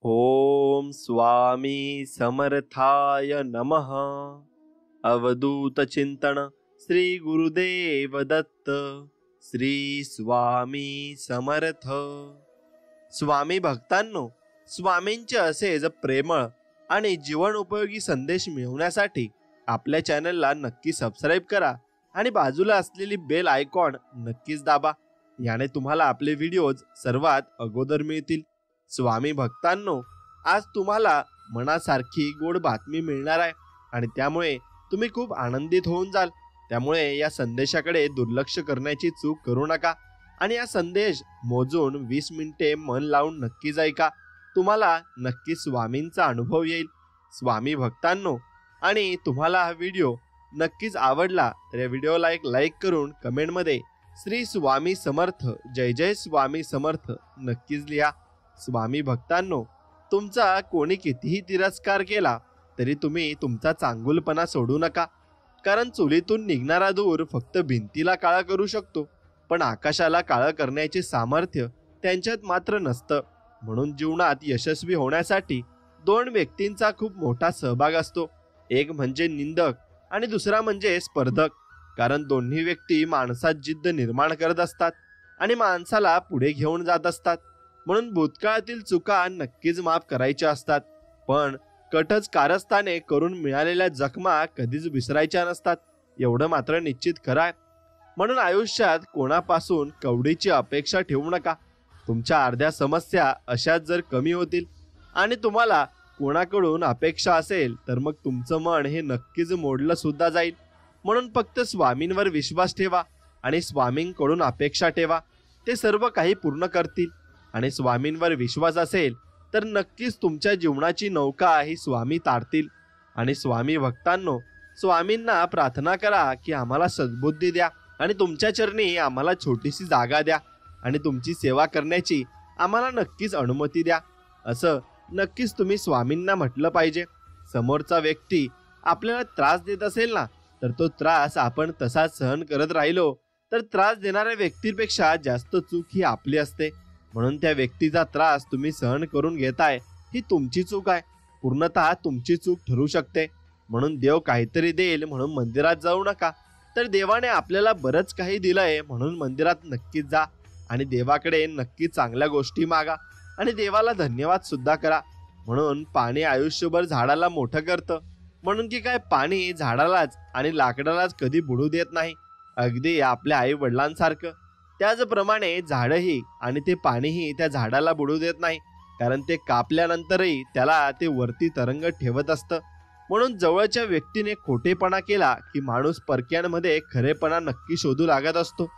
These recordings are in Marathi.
ओम स्वामी समर्थाय नमः। अवधूत चिंतन श्री गुरुदेव दत्त। श्री स्वामी समर्थ। स्वामी भक्तांनो, स्वामींचे असेच प्रेमळ आणि जीवन उपयोगी संदेश मिळवण्यासाठी आपल्या चॅनलला नक्की सबस्क्राईब करा आणि बाजूला असलेली बेल आयकॉन नक्कीच दाबा। याने तुम्हाला आपले व्हिडिओज सर्वात अगोदर मिळतील। स्वामी भक्तांनो, आज तुम्हाला मनासारखी गोड बातमी मिळणार आहे आणि त्यामुळे तुम्ही खूप आनंदित होऊन जाल। त्यामुळे या संदेशाकडे दुर्लक्ष करण्याची चूक करू नका आणि हा संदेश मोजून 20 मिनिटे मन लावून नक्कीच ऐका। तुम्हाला नक्की स्वामींचा अनुभव येईल। स्वामी भक्तांनो, आणि तुम्हाला हा व्हिडिओ नक्कीच आवडला तर या व्हिडिओला एक लाईक करून कमेंटमध्ये श्री स्वामी समर्थ, जय जय स्वामी समर्थ नक्कीच लिहा। स्वामी भक्तांनो, तुमचा कोणी कितीही तिरस्कार केला तरी तुम्ही तुमचा चांगुलपणा सोडू नका, कारण चुलीतून निघणारा धूर फक्त भिंतीला काळा करू शकतो, पण आकाशाला काळं करण्याचे सामर्थ्य त्यांच्यात मात्र नसतं। म्हणून जीवनात यशस्वी होण्यासाठी 2 व्यक्तींचा खूप मोठा सहभाग असतो, एक म्हणजे निंदक आणि दुसरा म्हणजे स्पर्धक। कारण दोन्ही व्यक्ती माणसात जिद्द निर्माण करत असतात आणि माणसाला पुढे घेऊन जात असतात। म्हणून भूतकाळातील चुका नक्कीच माफ करायच्या असतात, पण कटच कारस्थाने करून मिळालेल्या जखमा कधीच विसरायच्या नसतात, एवढं मात्र निश्चित खरं आहे। म्हणून आयुष्यात कोणापासून कवडीची अपेक्षा ठेवू नका। तुमच्या अर्ध्या समस्या अशाच जर कमी होतील आणि तुम्हाला कोणाकडून अपेक्षा असेल तर मग तुमचं मन हे नक्कीच मोडलं सुद्धा जाईल। म्हणून फक्त स्वामींवर विश्वास ठेवा आणि स्वामींकडून अपेक्षा ठेवा, ते सर्व काही पूर्ण करतील। आणि स्वामींवर विश्वास असेल तर नक्कीच तुमच्या जीवनाची नौका ही स्वामी तारतील। आणि स्वामी भक्तांनो, स्वामींना प्रार्थना करा की आम्हाला सद्बुद्धी द्या आणि तुमच्या चरणी आम्हाला छोटीशी जागा द्या आणि तुमची सेवा करण्याची आम्हाला नक्कीच अनुमती द्या, असं नक्कीच तुम्ही स्वामींना म्हटलं पाहिजे। समोरचा व्यक्ती आपल्याला त्रास देत असेल ना, तर तो त्रास आपण तसाच सहन करत राहिलो तर त्रास देणाऱ्या व्यक्तीपेक्षा जास्त चूक ही आपली असते। म्हणून त्या व्यक्तीचा त्रास तुम्ही सहन करून घेताय ही तुमची चूक आहे, पूर्णतः तुमची चूक ठरू शकते। म्हणून देव काहीतरी देईल म्हणून मंदिरात जाऊ नका, तर देवाने आपल्याला बरंच काही दिलंय म्हणून मंदिरात नक्कीच जा आणि देवाकडे नक्की चांगल्या गोष्टी मागा आणि देवाला धन्यवाद सुद्धा करा। म्हणून पाणी आयुष्यभर झाडाला मोठं करतं, म्हणून की काय पाणी झाडालाच आणि लाकडालाच कधी बुडू देत नाही, अगदी आपल्या आई वडिलांसारखं। त्याचप्रमाणे झाडही आणि ते पाणीही त्या झाडाला बुडू देत नाही, कारण ते कापल्यानंतरही त्याला ते वरती तरंगत ठेवत असतं। म्हणून जवळच्या व्यक्तीने खोटेपणा केला की माणूस परक्यांमध्ये खरेपणा नक्की शोधू लागत असतो।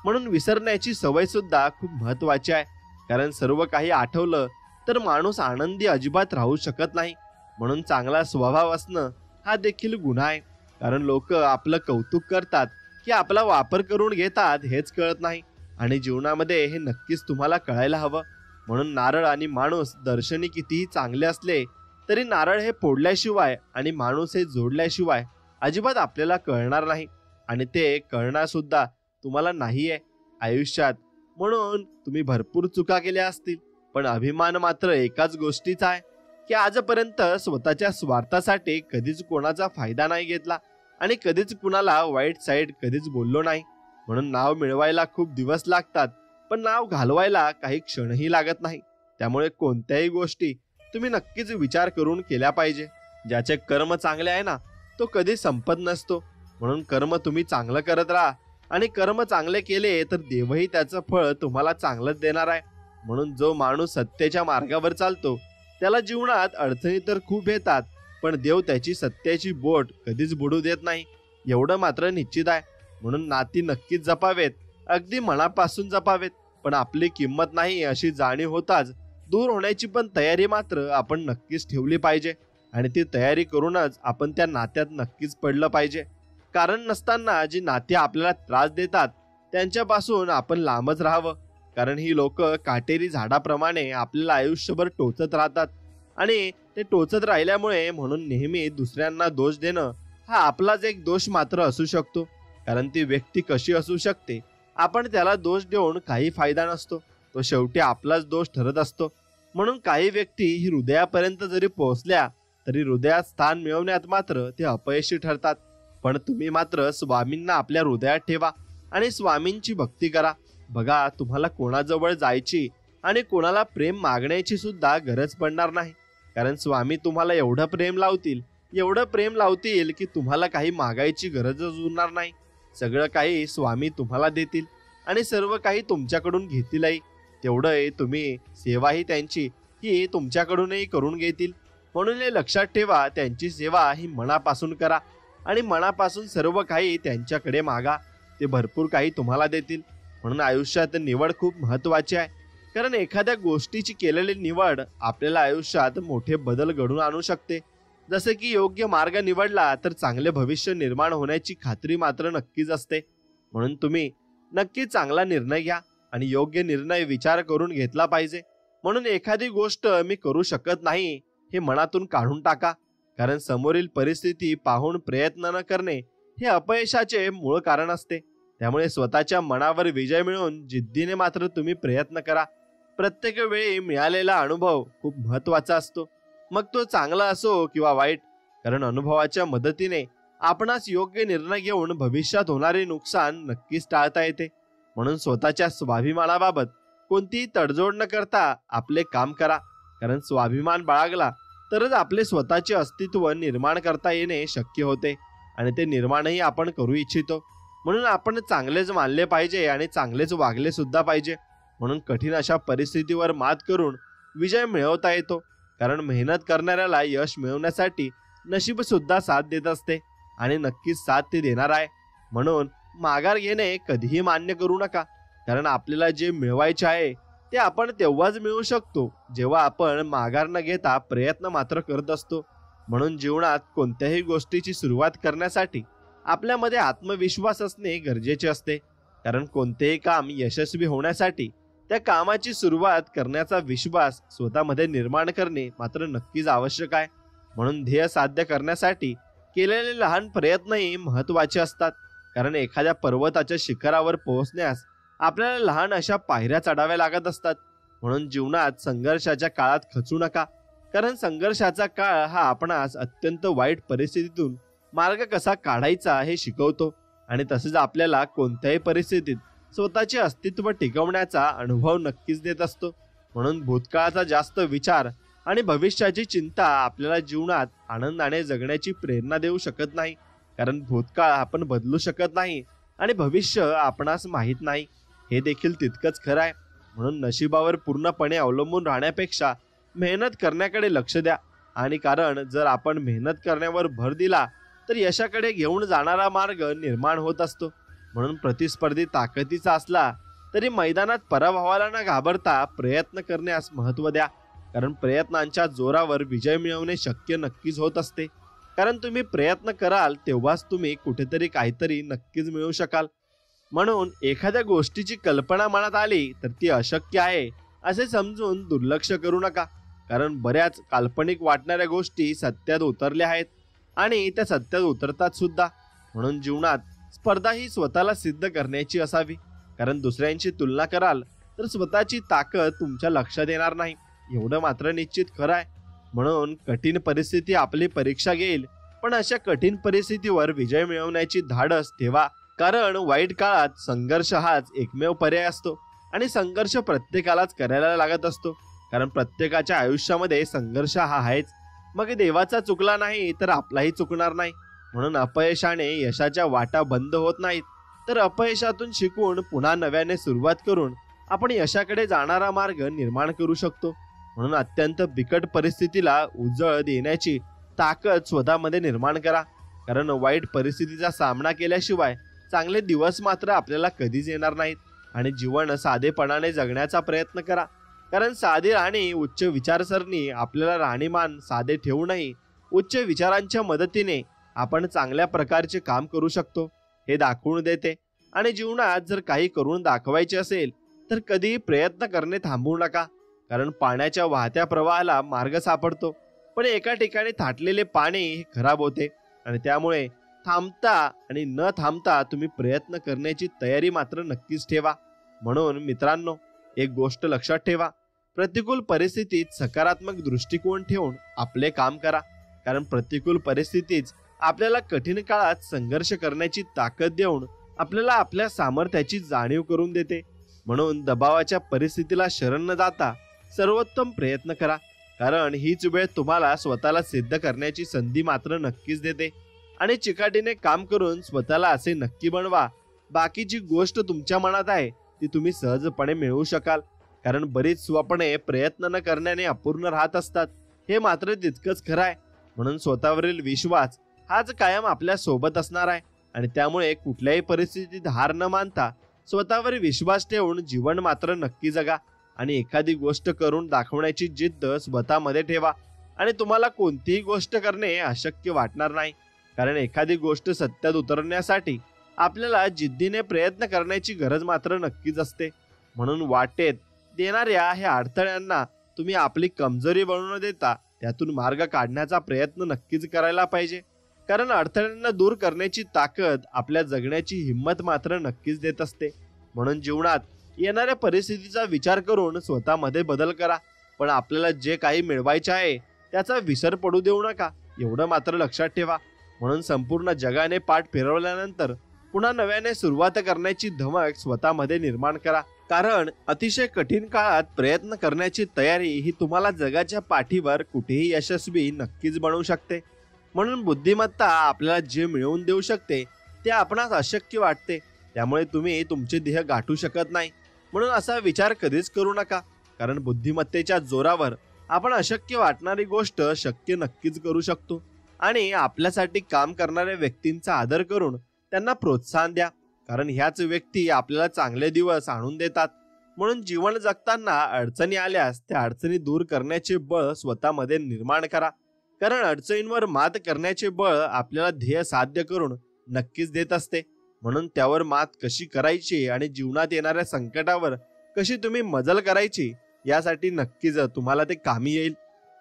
म्हणून विसरण्याची सवय सुद्धा खूप महत्वाची आहे, कारण सर्व काही आठवलं तर माणूस आनंदी अजिबात राहू शकत नाही। म्हणून चांगला स्वभाव असणं हा देखील गुन्हा आहे, कारण लोक आपलं कौतुक करतात की आपला वापर करून घेतात हेच कळत नाही आणि जीवनामध्ये हे नक्कीच तुम्हाला कळायला हवं। म्हणून नारळ आणि माणूस दर्शनी कितीही चांगले असले तरी नारळ हे फोडल्याशिवाय आणि माणूस हे जोडल्याशिवाय अजिबात आपल्याला कळणार नाही आणि ते कळणार सुद्धा तुम्हाला नाहीये आयुष्यात। म्हणून तुम्ही भरपूर चुका केल्या असतील, पण अभिमान मात्र एकाच गोष्टीचा आहे की आजपर्यंत स्वतःच्या स्वार्थासाठी कधीच कोणाचा फायदा नाही घेतला आणि कधीच कुणाला वाईट साईड कधीच बोललो नाही। म्हणून नाव मिळवायला खूप दिवस लागतात, पण नाव घालवायला काही क्षणही लागत नाही। त्यामुळे कोणत्याही गोष्टी तुम्ही नक्कीच विचार करून केल्या पाहिजे। ज्याचे कर्म चांगले आहे ना, तो कधी संपत नसतो। म्हणून कर्म तुम्ही चांगलं करत राहा आणि कर्म चांगले केले तर देवही त्याचं फळ तुम्हाला चांगलंच देणार आहे। म्हणून जो माणूस सत्याच्या मार्गावर चालतो त्याला जीवनात अडचणी तर खूप येतात, पण देव त्याची सत्याची बोट कधीच बुडू देत नाही, एवढं मात्र निश्चित आहे। म्हणून नाती नक्कीच जपावेत, अगदी मनापासून जपावेत, पण आपली किंमत नाही अशी जाणीव होताच दूर होण्याची पण तयारी मात्र आपण नक्कीच ठेवली पाहिजे आणि ती तयारी करूनच आपण त्या नात्यात नक्कीच पडलं पाहिजे। कारण नसताना जी नाती आपल्याला त्रास देतात त्यांच्यापासून आपण लांबच राहावं, कारण ही लोक काटेरी झाडाप्रमाणे आपल्याला आयुष्यभर टोचत राहतात आणि ते टोचत राहिल्यामुळे म्हणून नेहमी दुसऱ्यांना दोष देणं हा आपलाच एक दोष मात्र असू शकतो, कारण ती व्यक्ती कशी असू शकते आपण त्याला दोष देऊन काही फायदा नसतो, तो शेवटी आपलाच दोष ठरत असतो। म्हणून काही व्यक्ती ही हृदयापर्यंत जरी पोहोचल्या तरी हृदयात स्थान मिळवण्यात मात्र ते अपयशी ठरतात. पण तुम्ही मात्र स्वामींना आपल्या हृदयात ठेवा आणि स्वामींची भक्ती करा. बघा, तुम्हाला कोणाजवळ जायची आणि कोणाला प्रेम मागण्याची सुद्धा गरज पडणार नाही. कारण स्वामी तुम्हाला एवढं प्रेम लावतील की तुम्हाला काही मागायची गरजच उरणार नाही. सगळं काही स्वामी तुम्हाला देतील आणि सर्व काही तुमच्याकडून घेतीलही. तेवढंही तुम्ही सेवाही त्यांची ही तुमच्याकडूनही करून घेतील. म्हणून हे लक्षात ठेवा, त्यांची सेवा ही मनापासून करा आणि मनापासून सर्व काही त्यांच्याकडे मागा. ते भरपूर काही तुम्हाला देतील. म्हणून आयुष्यात निवड खूप महत्त्वाची आहे. कारण एखाद्या गोष्टीची केलेली निवड आपल्याला आयुष्यात मोठे बदल घडवून आणू शकते. जसे की योग्य मार्ग निवडला तर चांगले भविष्य निर्माण होण्याची खात्री मात्र नक्कीच असते. म्हणून तुम्ही नक्की चांगला निर्णय घ्या आणि योग्य निर्णय विचार करून घेतला पाहिजे. म्हणून एखादी गोष्ट मी करू शकत नाही हे मनातून काढून टाका. कारण समोरील परिस्थिती पाहून प्रयत्न न करणे हे अपयशाचे मूळ कारण असते. त्यामुळे स्वतःच्या मनावर विजय मिळवून जिद्दीने मात्र तुम्ही प्रयत्न करा. प्रत्येक वेळी मिळालेला अनुभव खूप महत्त्वाचा असतो, मग तो चांगला असो किंवा वाईट. कारण अनुभवाच्या मदतीने आपणास योग्य निर्णय घेऊन भविष्यात होणारे नुकसान नक्कीच टाळता येते. म्हणून स्वतःच्या स्वाभिमानाबाबत कोणतीही तडजोड न करता आपले काम करा. कारण स्वाभिमान बाळगला तरच आपले स्वतःचे अस्तित्व निर्माण करता येणे शक्य होते आणि ते निर्माणही आपण करू इच्छितो. म्हणून आपण चांगलेच मानले पाहिजे आणि चांगलेच वागले सुद्धा पाहिजे. म्हणून कठीण अशा परिस्थितीवर मात करून विजय मिळवता येतो. कारण मेहनत करणाऱ्याला यश मिळवण्यासाठी नशीब सुद्धा साथ देत असते आणि नक्कीच साथ ते देणार आहे. म्हणून माघार घेणे कधीही मान्य करू नका. कारण आपल्याला जे मिळवायचे आहे ते आपण तेव्हाच मिळवू शकतो जेव्हा आपण माघार न घेता प्रयत्न मात्र करत असतो. म्हणून जीवनात कोणत्याही गोष्टीची सुरुवात करण्यासाठी आपल्यामध्ये आत्मविश्वास असणे गरजेचे असते. कारण कोणतेही काम यशस्वी होण्यासाठी त्या कामाची सुरुवात करण्याचा विश्वास स्वतःमध्ये निर्माण करणे मात्र नक्कीच आवश्यक आहे. म्हणून ध्येय साध्य करण्यासाठी केलेले लहान प्रयत्नही महत्त्वाचे असतात. कारण एखाद्या पर्वताच्या शिखरावर पोहोचण्यास आपल्याला लहान अशा पायऱ्या चढाव्या लागत असतात. म्हणून जीवनात संघर्षाच्या काळात खचू नका. कारण संघर्षाचा काळ हा आपणास अत्यंत वाईट परिस्थितीतून मार्ग कसा काढायचा हे शिकवतो आणि तसेच आपल्याला कोणत्याही परिस्थितीत स्वतःचे अस्तित्व टिकवण्याचा अनुभव नक्कीच देत असतो. म्हणून भूतकाळाचा जास्त विचार आणि भविष्याची चिंता आपल्याला जीवनात आनंदाने जगण्याची प्रेरणा देऊ शकत नाही. कारण भूतकाळ आपण बदलू शकत नाही आणि भविष्य आपणास माहीत नाही, हे देखील तितकंच खरं आहे. म्हणून नशिबावर पूर्णपणे अवलंबून राहण्यापेक्षा मेहनत करण्याकडे लक्ष द्या. आणि कारण जर आपण मेहनत करण्यावर भर दिला तर यशाकडे घेऊन जाणारा मार्ग निर्माण होत असतो. म्हणून प्रतिस्पर्धी ताकदीचा असला तरी मैदानात पराभवाला न घाबरता प्रयत्न करण्यास महत्त्व द्या. कारण प्रयत्नांच्या जोरावर विजय मिळवणे शक्य नक्कीच होत असते. कारण तुम्ही प्रयत्न कराल तेव्हाच तुम्ही कुठेतरी काहीतरी नक्कीच मिळवू शकाल. म्हणून एखाद्या गोष्टीची कल्पना मनात आली तर ती अशक्य आहे असे समजून दुर्लक्ष करू नका. कारण बऱ्याच काल्पनिक वाटणाऱ्या गोष्टी सत्यात उतरल्या आहेत आणि त्या सत्यात उतरतात सुद्धा. म्हणून जीवनात स्पर्धा ही स्वतःला सिद्ध करण्याची असावी. कारण दुसऱ्यांची तुलना कराल तर स्वतःची ताकद तुमच्या लक्षात येणार नाही, एवढं मात्र निश्चित खरं आहे. म्हणून कठीण परिस्थिती आपली परीक्षा घेईल, पण अशा कठीण परिस्थितीवर विजय मिळवण्याची धाडस ठेवा. कारण वाईट काळात संघर्ष हाच एकमेव पर्याय असतो आणि संघर्ष प्रत्येकालाच करायला लागत असतो. कारण प्रत्येकाच्या आयुष्यामध्ये संघर्ष हा आहेच. मग देवाचा चुकला नाही तर आपलाही चुकणार नाही. म्हणून अपयशाने यशाच्या वाटा बंद होत नाहीत, तर अपयशातून शिकून पुन्हा नव्याने सुरुवात करून आपण यशाकडे जाणारा मार्ग निर्माण करू शकतो. म्हणून अत्यंत बिकट परिस्थितीला उजळ देण्याची ताकद स्वतःमध्ये निर्माण करा. कारण वाईट परिस्थितीचा सामना केल्याशिवाय चांगले दिवस मात्र आपल्याला कधीच येणार नाहीत. आणि जीवन साधेपणाने जगण्याचा प्रयत्न करा. कारण साधे राहणे उच्च विचारसरणी आपल्याला राहणीमान साधे ठेवूनही उच्च विचारांच्या मदतीने आपण चांगल्या प्रकारचे काम करू शकतो हे दाखवून देते. आणि जीवनात जर काही करून दाखवायचे असेल तर कधीही प्रयत्न करणे थांबवू नका. कारण पाण्याच्या वाहत्या प्रवाहाला मार्ग सापडतो, पण एका ठिकाणी थाटलेले पाणी हे खराब होते. आणि त्यामुळे थांबता आणि न थांबता तुम्ही प्रयत्न करण्याची तयारी मात्र नक्कीच ठेवा. म्हणून मित्रांनो, एक गोष्ट लक्षात ठेवा, प्रतिकूल परिस्थितीत सकारात्मक दृष्टिकोन ठेवून आपले काम करा, कारण प्रतिकूल परिस्थितीच आपल्याला कठीण काळात संघर्ष करण्याची ताकद देऊन आपल्याला आपल्या सामर्थ्याची जाणीव करून देते. म्हणून दबावाच्या परिस्थितीला शरण न जाता सर्वोत्तम प्रयत्न करा, कारण हीच वेळ तुम्हाला स्वतःला सिद्ध करण्याची संधी मात्र नक्कीच देते. आणि चिकाटीने काम करून स्वतःला असे नक्की बनवा, बाकीची गोष्ट तुमच्या मनात आहे ती तुम्ही सहजपणे मिळवू शकाल. कारण बरीच स्वप्ने प्रयत्न न करण्याने अपूर्ण राहत असतात, हे मात्र तितकंच खरं आहे. म्हणून स्वतःवरील विश्वास हाच कायम आपल्या सोबत असणार आहे. आणि त्यामुळे कुठल्याही परिस्थितीत हार न मानता स्वतःवर विश्वास ठेवून जीवन मात्र नक्की जगा. आणि एखादी गोष्ट करून दाखवण्याची जिद्द स्वतःमध्ये ठेवा. आणि तुम्हाला कोणतीही गोष्ट करणे अशक्य वाटणार नाही, कारण एखादी गोष्ट सत्यात उतरण्यासाठी आपल्याला जिद्दीने प्रयत्न करण्याची गरज मात्र नक्कीच असते. म्हणून वाटेत देणाऱ्या ह्या अडथळ्यांना तुम्ही आपली कमजोरी बनवून देता त्यातून मार्ग काढण्याचा प्रयत्न नक्कीच करायला पाहिजे. कारण अडथळ्यांना दूर करण्याची ताकद आपल्या जगण्याची हिंमत मात्र नक्कीच देत असते. म्हणून जीवनात येणाऱ्या परिस्थितीचा विचार करून स्वतःमध्ये बदल करा, पण आपल्याला जे काही मिळवायचे आहे त्याचा विसर पडू देऊ नका, एवढं मात्र लक्षात ठेवा. म्हणून संपूर्ण जगाने पाठ फिरवल्यानंतर पुन्हा नव्याने सुरुवात करण्याची धमक स्वतःमध्ये निर्माण करा, कारण अतिशय कठीण काळात प्रयत्न करण्याची तयारी ही तुम्हाला जगाच्या पाठीवर कुठेही यशस्वी नक्कीच बनवू शकते. म्हणून बुद्धिमत्ता आपल्याला जे मिळवून देऊ शकते ते आपणास अशक्य वाटते, त्यामुळे तुम्ही तुमचे ध्येय गाठू शकत नाही. म्हणून असा विचार कधीच करू नका, कारण बुद्धिमत्तेच्या जोरावर आपण अशक्य वाटणारी गोष्ट शक्य नक्कीच करू शकतो. आणि आपल्यासाठी काम करणाऱ्या व्यक्तींचा आदर करून त्यांना प्रोत्साहन द्या, कारण ह्याच व्यक्ती आपल्याला चांगले दिवस आणून देतात. म्हणून जीवन जगताना अडचणी आल्यास त्या अडचणी दूर करण्याचे बळ स्वतःमध्ये निर्माण करा, कारण अडचणींवर मात करण्याचे बळ आपल्याला ध्येय साध्य करून नक्कीच देत असते. म्हणून त्यावर मात कशी करायची आणि जीवनात येणाऱ्या संकटावर कशी तुम्ही मजल करायची यासाठी नक्कीच तुम्हाला ते कामी येईल.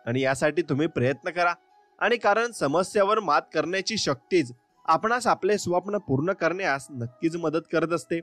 आणि यासाठी तुम्ही प्रयत्न करा. आणि कारण समस्यावर मात करण्याची शक्तीच आपणास आपले स्वप्न पूर्ण करण्यास नक्कीच मदत करत असते.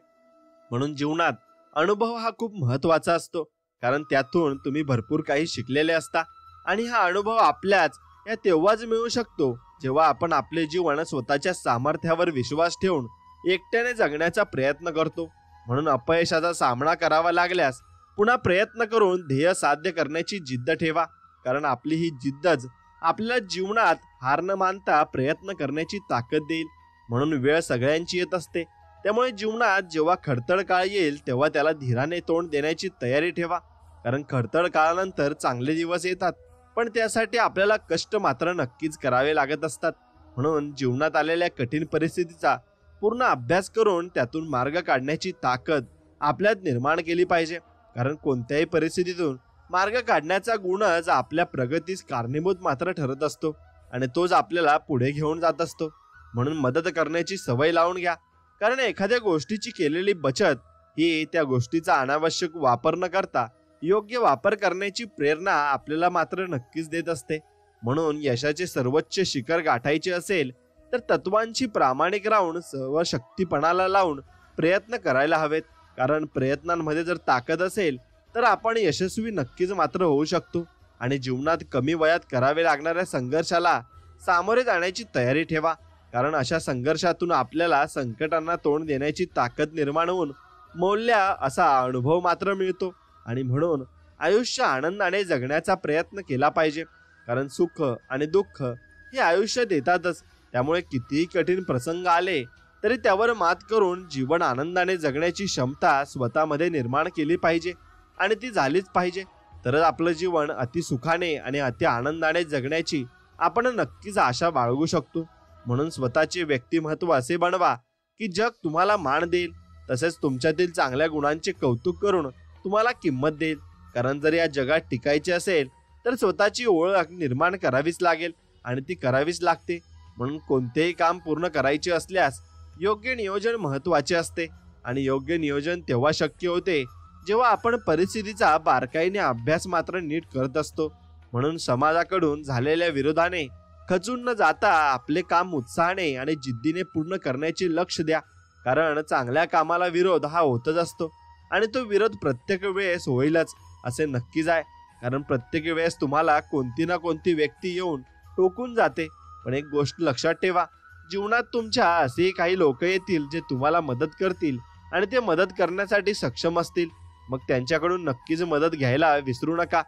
म्हणून जीवनात अनुभव हा खूप महत्वाचा असतो, कारण त्यातून तुम्ही भरपूर काही शिकलेले असता. आणि हा अनुभव आपल्याच या तेव्हाच मिळू शकतो जेव्हा आपण आपले जीवन स्वतःच्या सामर्थ्यावर विश्वास ठेवून एकट्याने जगण्याचा प्रयत्न करतो. म्हणून अपयशाचा सामना करावा लागल्यास पुन्हा प्रयत्न करून ध्येय साध्य करण्याची जिद्द ठेवा, कारण आपली ही जिद्दच आपल्याला जीवनात हार न मानता प्रयत्न करण्याची ताकद देईल. म्हणून वेळ सगळ्यांची येत असते, त्यामुळे जीवनात जेव्हा खडतळ काळ येईल तेव्हा त्याला धीराने तोंड देण्याची तयारी ठेवा, कारण खडतळ काळानंतर चांगले दिवस येतात, पण त्यासाठी आपल्याला कष्ट मात्र नक्कीच करावे लागत असतात. म्हणून जीवनात आलेल्या कठीण परिस्थितीचा पूर्ण अभ्यास करून त्यातून मार्ग काढण्याची ताकद आपल्यात निर्माण केली पाहिजे, कारण कोणत्याही परिस्थितीतून मार्ग काढण्याचा गुणच आपल्या प्रगतीस कारणीभूत मात्र ठरत असतो आणि तोच आपल्याला पुढे घेऊन जात असतो. म्हणून मदत करण्याची सवय लावून घ्या, कारण एखाद्या गोष्टीची केलेली बचत ही त्या गोष्टीचा अनावश्यक वापर न करता योग्य वापर करण्याची प्रेरणा आपल्याला मात्र नक्कीच देत असते. म्हणून यशाचे सर्वोच्च शिखर गाठायचे असेल तर तत्वांची प्रामाणिक राहून सर्व शक्तीपणाला लावून प्रयत्न करायला हवेत, कारण प्रयत्नांमध्ये जर ताकद असेल तर आपण यशस्वी नक्कीच मात्र होऊ शकतो. आणि जीवनात कमी वयात करावे लागणाऱ्या संघर्षाला सामोरे जाण्याची तयारी ठेवा, कारण अशा संघर्षातून आपल्याला संकटांना तोंड देण्याची ताकद निर्माण होऊन मौल्य असा अनुभव मात्र मिळतो. आणि म्हणून आयुष्य आनंदाने जगण्याचा प्रयत्न केला पाहिजे, कारण सुख आणि दुःख हे आयुष्य देतातच. त्यामुळे कितीही कठीण प्रसंग आले तरी त्यावर मात करून जीवन आनंदाने जगण्याची क्षमता स्वतःमध्ये निर्माण केली पाहिजे, आणि ती झालीच पाहिजे. तरच आपलं जीवन अति सुखाने आणि अति आनंदाने जगण्याची आपण नक्कीच आशा बाळगू शकतो. म्हणून स्वतःचे व्यक्तिमत्व असे बनवा की जग तुम्हाला मान देईल, तसेच तुमच्यातील चांगल्या गुणांचे कौतुक करून तुम्हाला किंमत देईल. कारण जर या जगात टिकायचे असेल तर स्वतःची ओळख निर्माण करावीच लागेल, आणि ती करावीच लागते. म्हणून कोणतेही काम पूर्ण करायचे असल्यास योग्य नियोजन महत्त्वाचे असते, आणि योग्य नियोजन तेव्हा शक्य होते जेव्हा आपण परिस्थितीचा बारकाईने अभ्यास मात्र नीट करत असतो. म्हणून समाजाकडून झालेल्या विरोधाने खचून न जाता आपले काम उत्साहाने आणि जिद्दीने पूर्ण करण्याचे लक्ष द्या, कारण चांगल्या कामाला विरोध हा होतच असतो आणि तो विरोध प्रत्येक वेळेस होईलच. असे नक्कीच आहे, कारण प्रत्येक वेळेस तुम्हाला कोणती ना कोणती व्यक्ती येऊन टोकून जाते. पण एक गोष्ट लक्षात ठेवा, जीवनात तुमच्या असे काही लोक येतील जे तुम्हाला मदत करतील आणि ते मदत करण्यासाठी सक्षम असतील. मग त्यांच्याकडून नक्कीच मदत घ्यायला विसरू नका,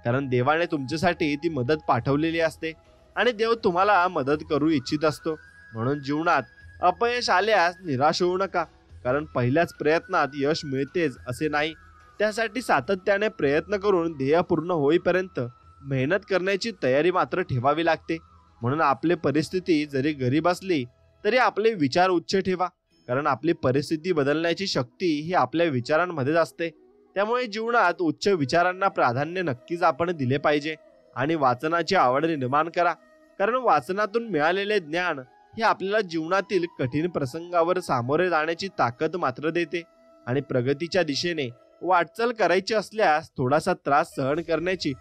कारण देवाने तुमच्यासाठी ती मदत पाठवलेली असते आणि देव तुम्हाला मदत करू इच्छित असतो. म्हणून जीवनात अपयश आल्यास निराश होऊ नका, कारण पहिल्याच प्रयत्नात यश मिळतेच असे नाही. त्यासाठी सातत्याने प्रयत्न करून ध्येय पूर्ण होईपर्यंत मेहनत करण्याची तयारी मात्र ठेवावी लागते. म्हणून आपली परिस्थिती जरी गरीब असली तरी आपले विचार उच्च ठेवा, कारण आपली परिस्थिती बदलण्याची शक्ती ही आपल्या विचारांमध्येच असते. त्यामुळे जीवनात उच्च विचारांना प्राधान्य नक्कीच आपण दिले पाहिजे आणि वाचनाची आवड निर्माण करा, कारण वाचनातून मिळालेले ज्ञान हे आपल्याला जीवनातील कठीण प्रसंगावर सामोरे जाण्याची ताकद मात्र देते आणि प्रगतीच्या दिशेने वाटचाल करायची असल्यास थोडासा त्रास सहन करण्याची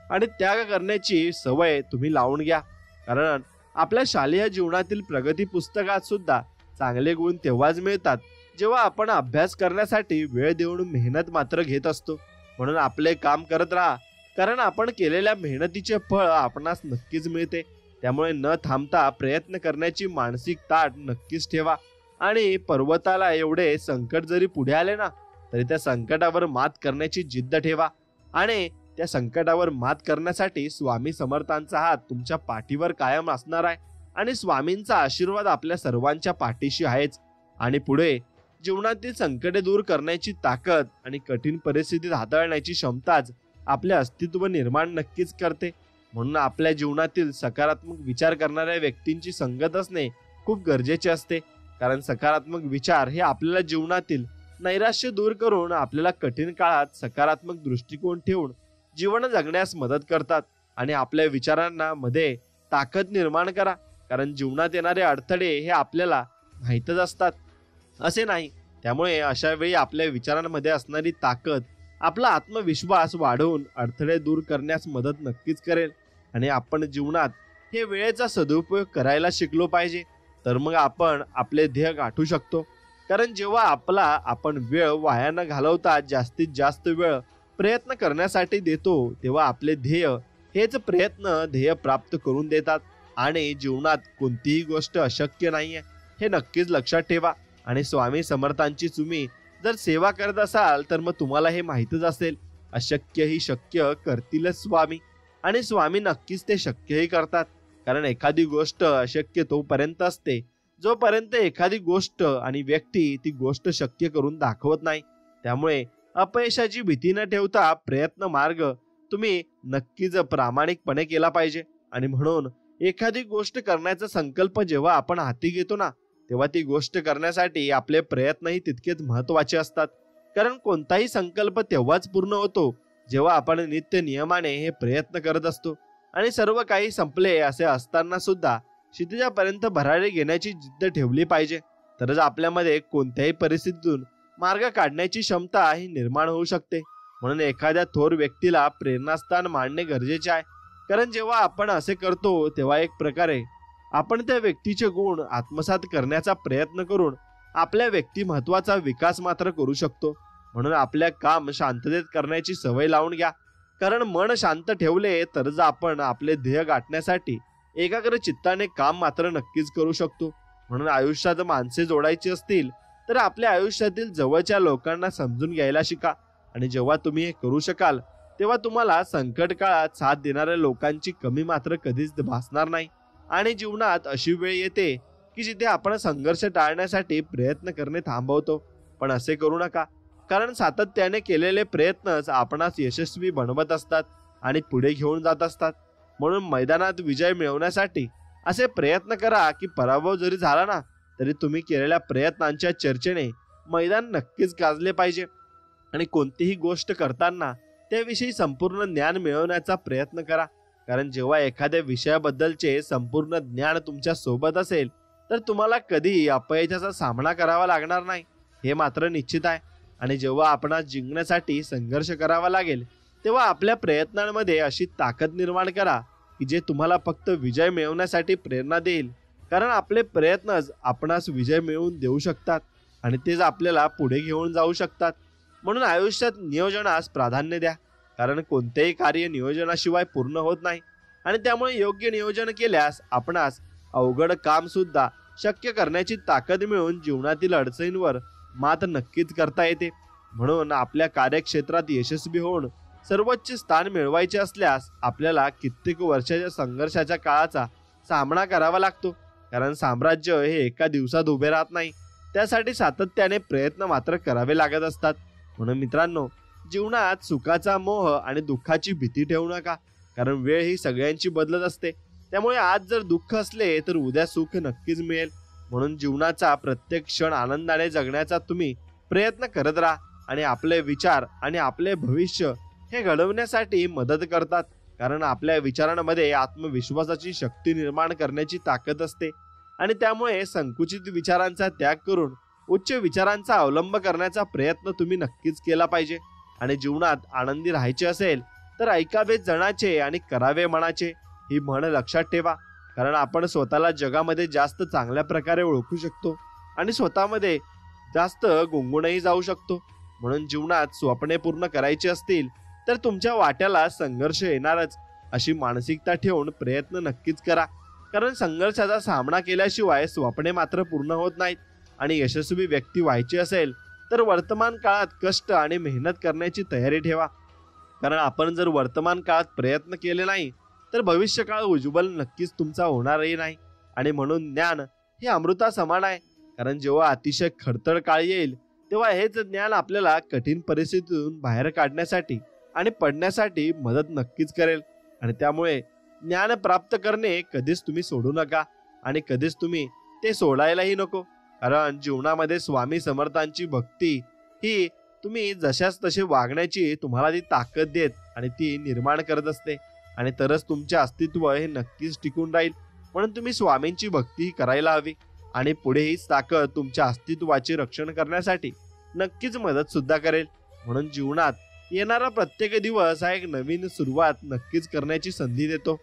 आणि त्याग करण्याची सवय तुम्ही लावून घ्या. कारण आपल्या शालेय जीवनातील प्रगती पुस्तकात सुद्धा चांगले गुण तेव्हाच मिळतात जेव्हा आपण अभ्यास करण्यासाठी वेळ देऊन मेहनत मात्र घेत असतो. म्हणून आपले काम करत राहा, कारण आपण केलेल्या मेहनतीचे फळ आपणास नक्कीच मिळते. त्यामुळे न थांबता प्रयत्न करण्याची मानसिक ताट नक्कीच ठेवा आणि पर्वताला एवढे संकट जरी पुढे आले ना, तरी त्या संकटावर मात करण्याची जिद्द ठेवा आणि त्या संकटावर मात करण्यासाठी स्वामी समर्थांचा हात तुमच्या पाठीवर कायम असणार आहे आणि स्वामींचा आशीर्वाद आपल्या सर्वांच्या पाठीशी आहेच. आणि पुढे जीवनातील संकटे दूर करण्याची ताकद आणि कठीण परिस्थितीत हाताळण्याची क्षमताच आपले अस्तित्व निर्माण नक्कीच करते. म्हणून आपल्या जीवनातील सकारात्मक विचार करणाऱ्या व्यक्तींची संगत असणे खूप गरजेचे असते, कारण सकारात्मक विचार हे आपल्याला जीवनातील नैराश्य दूर करून आपल्याला कठीण काळात सकारात्मक दृष्टिकोन ठेवून जीवन जगण्यास मदत करतात आणि आपल्या विचारांना मध्ये ताकद निर्माण करा, कारण जीवनात येणारे अडथळे हे आपल्याला माहीतच असतात असे नाही. त्यामुळे अशा वेळी आपल्या विचारांमध्ये असणारी ताकद आपला आत्मविश्वास वाढवून अडथळे दूर करण्यास मदत नक्कीच करेल. आणि आपण जीवनात हे वेळेचा सदुपयोग करायला शिकलो पाहिजे, तर मग आपण आपले ध्येय गाठू शकतो. कारण जेव्हा आपण वेळ वाया न घालवता जास्तीत जास्त वेळ प्रयत्न करण्यासाठी देतो, तेव्हा आपले ध्येय हेच प्रयत्न ध्येय प्राप्त करून देतात आणि जीवनात कोणतीही गोष्ट अशक्य नाहीये हे नक्कीच लक्षात ठेवा. आणि स्वामी समर्थांची तुम्ही जर सेवा करत असाल तर मग तुम्हाला हे माहीतच असेल, अशक्य ही शक्य करतीलच स्वामी, आणि स्वामी नक्कीच ते शक्यही करतात. कारण एखादी गोष्ट अशक्य तोपर्यंत असते जोपर्यंत एखादी गोष्ट आणि व्यक्ती ती गोष्ट शक्य करून दाखवत नाही. त्यामुळे अपयशाची भीती न ठेवता प्रयत्न मार्ग तुम्ही नक्कीच प्रामाणिकपणे केला पाहिजे. आणि म्हणून एखादी गोष्ट करण्याचा संकल्प जेव्हा आपण हाती घेतो ना, तेव्हा ती गोष्ट करण्यासाठी आपले प्रयत्नही तितकेच महत्त्वाचे असतात. कारण कोणताही संकल्प तेव्हाच पूर्ण होतो जेव्हा आपण नित्य नियमाने हे प्रयत्न करत असतो. आणि सर्व काही संपले असे असताना सुद्धा क्षितिजापर्यंत भरारी घेण्याची जिद्द ठेवली पाहिजे, तरच आपल्यामध्ये कोणत्याही परिस्थितीतून मार्ग काढण्याची क्षमता ही निर्माण होऊ शकते. म्हणून एखाद्या थोर व्यक्तीला प्रेरणास्थान मानणे गरजेचे आहे, कारण जेव्हा आपण असे करतो तेव्हा एक प्रकारे आपण त्या व्यक्तीचे गुण आत्मसात करण्याचा प्रयत्न करून आपल्या व्यक्तिमत्वाचा विकास मात्र करू शकतो. म्हणून आपल्या काम शांततेत करण्याची सवय लावून घ्या, कारण मन शांत ठेवले तरच आपण आपले ध्येय गाठण्यासाठी एकाग्र चित्ताने काम मात्र नक्कीच करू शकतो. म्हणून आयुष्यात माणसे जोडायची असतील तर आपल्या आयुष्यातील जवळच्या लोकांना समजून घ्यायला शिका, आणि जेव्हा तुम्ही हे करू शकाल तेव्हा तुम्हाला संकट काळात साथ देणाऱ्या लोकांची कमी मात्र कधीच भासणार नाही. आणि जीवनात अशी वेळ येते की जिथे आपण संघर्ष टाळण्यासाठी प्रयत्न करणे थांबवतो, पण असे करू नका, कारण सातत्याने केलेले प्रयत्नच आपणास यशस्वी बनवत असतात आणि पुढे घेऊन जात असतात. म्हणून मैदानात विजय मिळवण्यासाठी असे प्रयत्न करा की पराभव जरी झाला ना तरी तुम्ही केलेल्या प्रयत्नांच्या चर्चेने मैदान नक्कीच गाजले पाहिजे. आणि कोणतीही गोष्ट करताना त्याविषयी संपूर्ण ज्ञान मिळवण्याचा प्रयत्न करा, कारण जेव्हा एखाद्या विषयाबद्दलचे संपूर्ण ज्ञान तुमच्या सोबत असेल तर तुम्हाला कधीही अपयशाचा सामना करावा लागणार नाही, हे मात्र निश्चित आहे. आणि जेव्हा आपणास जिंकण्यासाठी संघर्ष करावा लागेल तेव्हा आपल्या प्रयत्नांमध्ये अशी ताकद निर्माण करा की जे तुम्हाला फक्त विजय मिळवण्यासाठी प्रेरणा देईल, कारण आपले प्रयत्नच आपणास विजय मिळवून देऊ शकतात आणि तेच आपल्याला पुढे घेऊन जाऊ शकतात. म्हणून आयुष्यात नियोजनास प्राधान्य द्या, कारण कोणतेही कार्य नियोजनाशिवाय पूर्ण होत नाही आणि त्यामुळे योग्य नियोजन केल्यास आपणास अवघड काम सुद्धा शक्य करण्याची ताकद मिळून जीवनातील अडचणींवर मात नक्कीच करता येते. म्हणून आपल्या कार्यक्षेत्रात यशस्वी होऊन सर्वोच्च स्थान मिळवायचे असल्यास आपल्याला कित्येक वर्षाच्या संघर्षाच्या काळाचा सामना करावा लागतो. कारण साम्राज्य हे एका दिवसात उभे राहत नाही, त्यासाठी सातत्याने प्रयत्न मात्र करावे लागत असतात. म्हणून मित्रांनो, जीवनात सुखाचा मोह आणि दुःखाची भीती ठेवू नका, कारण वेळ ही सगळ्यांची बदलत असते. त्यामुळे आज जर दुःख असले तर उद्या सुख नक्कीच मिळेल. म्हणून जीवनाचा प्रत्येक क्षण आनंदाने जगण्याचा तुम्ही प्रयत्न करत राहा आणि आपले विचार आणि आपले भविष्य हे घडवण्यासाठी मदत करतात. कारण आपल्या विचारांमध्ये आत्मविश्वासाची शक्ती निर्माण करण्याची ताकद असते आणि त्यामुळे संकुचित विचारांचा त्याग करून उच्च विचारांचा अवलंब करण्याचा प्रयत्न तुम्ही नक्कीच केला पाहिजे. आणि जीवनात आनंदी राहायचे असेल तर ऐकावे जनाचे आणि करावे मनाचे ही म्हण लक्षात ठेवा. कारण आपण स्वतःला जगामध्ये जास्त चांगल्या प्रकारे ओळखू शकतो आणि स्वतःमध्ये जास्त गुंगूनही जाऊ शकतो. म्हणून जीवनात स्वप्ने पूर्ण करायची असतील तर तुमच्या वाट्याला संघर्ष येणारच, अशी मानसिकता ठेवून प्रयत्न नक्कीच करा. कारण संघर्षाचा सामना केल्याशिवाय स्वप्ने मात्र पूर्ण होत नाहीत. आणि यशस्वी व्यक्ती व्हायची असेल तर वर्तमान काळात कष्ट आणि मेहनत करण्याची तयारी ठेवा. कारण आपण जर वर्तमान काळात प्रयत्न केले नाही तर भविष्य काळ उज्ज्वल नक्कीच तुमचा होणारही नाही. आणि म्हणून ज्ञान हे अमृता समान आहे. कारण जेव्हा अतिशय खडतर काळ येईल तेव्हा हेच ज्ञान आपल्याला कठीण परिस्थितीतून बाहेर काढण्यासाठी आणि पडण्यासाठी मदत नक्कीच करेल. आणि त्यामुळे ज्ञान प्राप्त करणे कधीच तुम्ही सोडू नका आणि कधीच तुम्ही ते सोडायलाही नको. कारण जीवनामध्ये स्वामी समर्थांची भक्ती ही तुम्ही जशाच तसे वागण्याची तुम्हाला ती ताकद देत आणि ती निर्माण करत असते. आणि तरच तुमचे अस्तित्व हे नक्कीच टिकून राहील. म्हणून तुम्ही स्वामींची भक्ती करायला हवी आणि पुढे हीच ताकद तुमच्या अस्तित्वाचे रक्षण करण्यासाठी नक्कीच मदत सुद्धा करेल. म्हणून जीवनात येणारा प्रत्येक दिवस हा एक नवीन सुरुवात नक्कीच करण्याची संधी देतो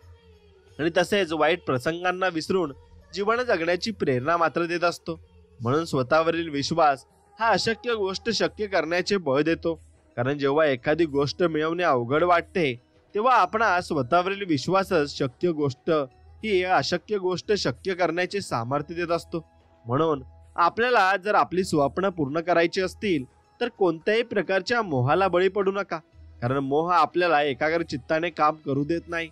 आणि तसेच वाईट प्रसंगांना विसरून जीवन जगण्याची प्रेरणा मात्र देत असतो. म्हणून स्वतःवरील विश्वास हा अशक्य गोष्ट शक्य करण्याचे बळ देतो. कारण जेव्हा एखादी गोष्ट मिळवणे अवघड वाटते तेव्हा आपण स्वतःवरील विश्वासच शक्य गोष्ट ही अशक्य गोष्ट शक्य करण्याचे सामर्थ्य देत असतो. म्हणून आपल्याला जर आपली स्वप्न पूर्ण करायची असतील तर कोणत्याही प्रकारच्या मोहाला बळी पडू नका. कारण मोह आपल्याला एकाग्र चित्ताने काम करू देत नाही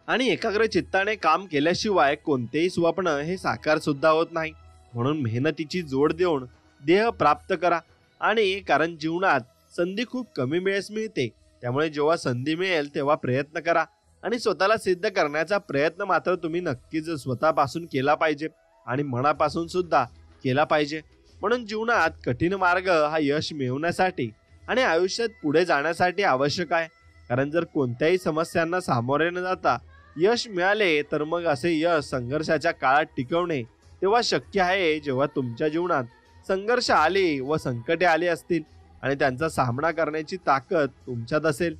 आणि एकाग्र चित्ताने काम केल्याशिवाय कोणतेही स्वप्न हे साकार सुद्धा होत नाही. म्हणून मेहनतीची जोड देऊन देह प्राप्त करा. आणि कारण जीवनात संधी खूप कमी वेळेस मिळते, त्यामुळे जेव्हा संधी मिळेल तेव्हा प्रयत्न करा आणि स्वतःला सिद्ध करण्याचा प्रयत्न मात्र तुम्ही नक्कीच स्वतःपासून केला पाहिजे आणि मनापासून सुद्धा केला पाहिजे. म्हणून जीवनात कठीण मार्ग हा यश मिळवण्यासाठी आणि आयुष्यात पुढे जाण्यासाठी आवश्यक आहे. कारण जर कोणत्याही समस्यांना सामोरे न जाता यश मिळाले तर मग असे यश संघर्षाच्या काळात टिकवणे तेव्हा शक्य आहे जेव्हा तुमच्या जीवनात संघर्ष आले व संकटे आली असतील आणि त्यांचा सामना करण्याची ताकद तुमच्यात असेल.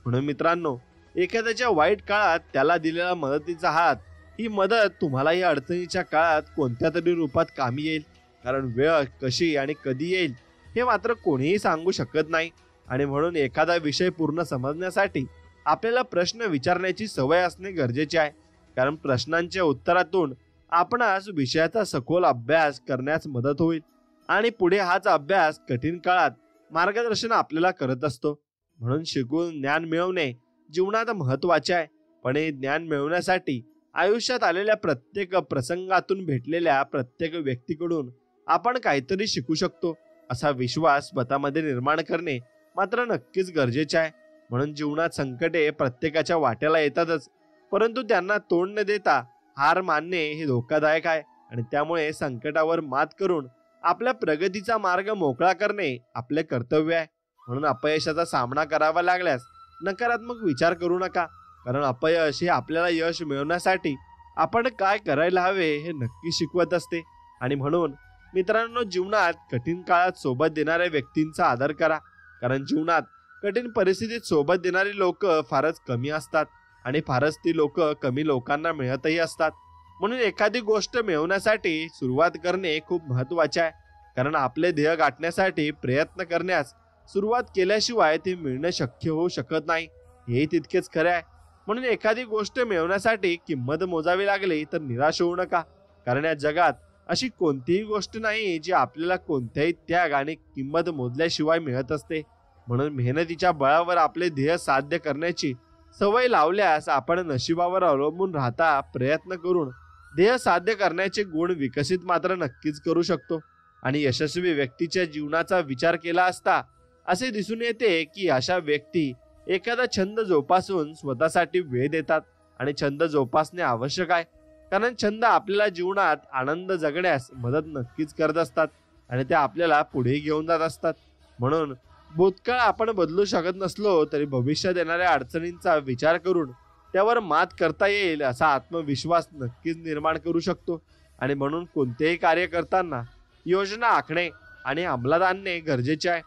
म्हणून मित्रांनो, एखाद्याच्या वाईट काळात त्याला दिलेला मदतीचा हात ही मदत तुम्हालाही अडचणीच्या काळात कोणत्या तरी रूपात कामी येईल. कारण वेळ कशी आणि कधी येईल हे मात्र कोणीही सांगू शकत नाही. आणि म्हणून एखादा विषय पूर्ण समजण्यासाठी आपल्याला प्रश्न विचारण्याची सवय असणे गरजेचे आहे. कारण प्रश्नांच्या उत्तरातून आपणास विषयाचा सखोल अभ्यास करण्यास मदत होईल आणि पुढे हाच अभ्यास कठीण काळात मार्गदर्शन आपल्याला करत असतो. म्हणून शिकून ज्ञान मिळवणे जीवनात महत्त्वाचे आहे. पण हे ज्ञान मिळवण्यासाठी आयुष्यात आलेल्या प्रत्येक प्रसंगातून भेटलेल्या प्रत्येक व्यक्तीकडून आपण काहीतरी शिकू शकतो असा विश्वास स्वतःमध्ये निर्माण करणे मात्र नक्कीच गरजेचे आहे. म्हणून जीवनात संकटे प्रत्येकाच्या वाट्याला येतातच, परंतु त्यांना तोंड न देता हार मानणे हे धोकादायक आहे. आणि त्यामुळे संकटावर मात करून आपल्या प्रगतीचा मार्ग मोकळा करणे आपले कर्तव्य आहे. म्हणून अपयशाचा सामना करावा लागल्यास नकारात्मक विचार करू नका. कारण अपयश हे आपल्याला यश मिळवण्यासाठी आपण काय करायला हवे हे नक्की शिकवत असते. आणि म्हणून मित्रांनो, जीवनात कठीण काळात सोबत देणाऱ्या व्यक्तींचा आदर करा. कारण जीवनात कठीण परिस्थितीत सोबत देणारी लोक फारच कमी असतात आणि फारच ती लोक कमी लोकांना मिळतही असतात. म्हणून एखादी गोष्ट मिळवण्यासाठी सुरुवात करणे खूप महत्त्वाचे आहे. कारण आपले ध्येय गाठण्यासाठी प्रयत्न करण्यास सुरुवात केल्याशिवाय ते मिळणे शक्य होऊ शकत नाही. हे तितकेच खरे आहे. म्हणून एखादी गोष्ट मिळवण्यासाठी किंमत मोजावी लागली तर निराश होऊ नका, कारण या जगात अशी कोणतीही गोष्ट नाही जी आपल्याला कोणत्याही त्याग आणि किंमत मोजल्याशिवाय मिळत असते. म्हणून मेहनतीच्या बळावर आपले ध्येय साध्य करण्याची सवय लावल्यास आपण नशिबावर अवलंबून राहता प्रयत्न करून ध्येय साध्य करण्याचे गुण विकसित मात्र नक्कीच करू शकतो. आणि यशस्वी व्यक्तीच्या जीवनाचा विचार केला असता असे दिसून येते की अशा व्यक्ती एखादा छंद जोपासून स्वतःसाठी वेळ देतात. आणि छंद जोपासणे आवश्यक आहे, कारण छंद आपल्याला जीवनात आनंद जगण्यास मदत नक्कीच करत असतात आणि ते आपल्याला पुढे घेऊन जात असतात. म्हणून भूतकाळ आपण बदलू शकत नसलो तरी भविष्यात येणाऱ्या अडचणींचा विचार करून त्यावर मात करता येईल असा आत्मविश्वास नक्कीच निर्माण करू शकतो. आणि म्हणून कोणतेही कार्य करताना योजना आखणे आणि अंमलात आणणे गरजेचे आहे,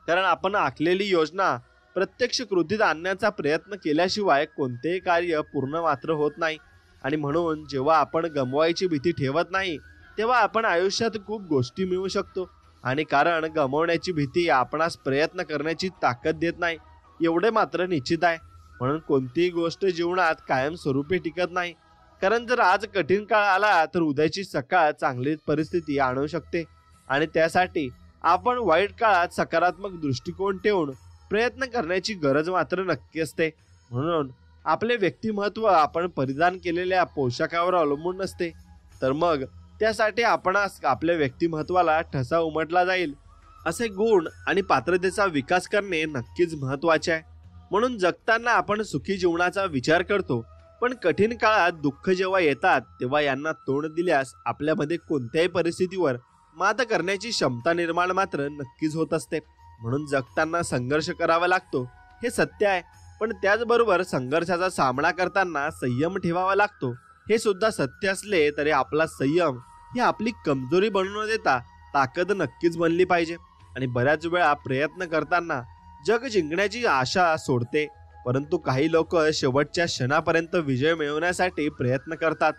कारण आपण आखलेली योजना प्रत्यक्ष कृतीत आणण्याचा प्रयत्न केल्याशिवाय कोणतेही कार्य पूर्ण मात्र होत नाही. आणि म्हणून जेव्हा आपण गमवायची भीती ठेवत नाही तेव्हा आपण आयुष्यात खूप गोष्टी मिळवू शकतो. आणि कारण गमावण्याची भीती आपणास प्रयत्न करण्याची ताकद देत नाही एवढे मात्र निश्चित आहे. म्हणून कोणतीही गोष्ट जीवनात कायमस्वरूपी टिकत नाही, कारण जर आज कठीण काळ आला तर उद्याची सकाळ चांगली परिस्थिती आणू शकते. आणि त्यासाठी आपण वाईट काळात सकारात्मक दृष्टिकोन ठेवून प्रयत्न करण्याची गरज मात्र नक्की असते. म्हणून आपले व्यक्तिमत्व आपण परिधान केलेल्या पोशाखावर अवलंबून नसते, तर मग त्यासाठी आपणास आपल्या व्यक्तिमत्वाला ठसा उमटला जाईल असे गुण आणि पात्रतेचा विकास करणे नक्कीच महत्त्वाचे आहे. म्हणून जगताना आपण सुखी जीवनाचा विचार करतो, पण कठीण काळात दुःख जेव्हा येतात तेव्हा यांना तोंड दिल्यास आपल्यामध्ये कोणत्याही परिस्थितीवर मात करण्याची क्षमता निर्माण मात्र नक्कीच होत असते. म्हणून जगताना संघर्ष करावा लागतो हे सत्य आहे, पण त्याचबरोबर संघर्षाचा सामना करताना संयम ठेवावा लागतो हे सुद्धा सत्य असले तरी आपला संयम ही आपली कमजोरी बनवू न देता ताकद नक्कीच बनली पाहिजे. आणि बऱ्याच वेळा प्रयत्न करताना जग जिंकण्याची आशा सोडते, परंतु काही लोक शेवटच्या क्षणापर्यंत विजय मिळवण्यासाठी प्रयत्न करतात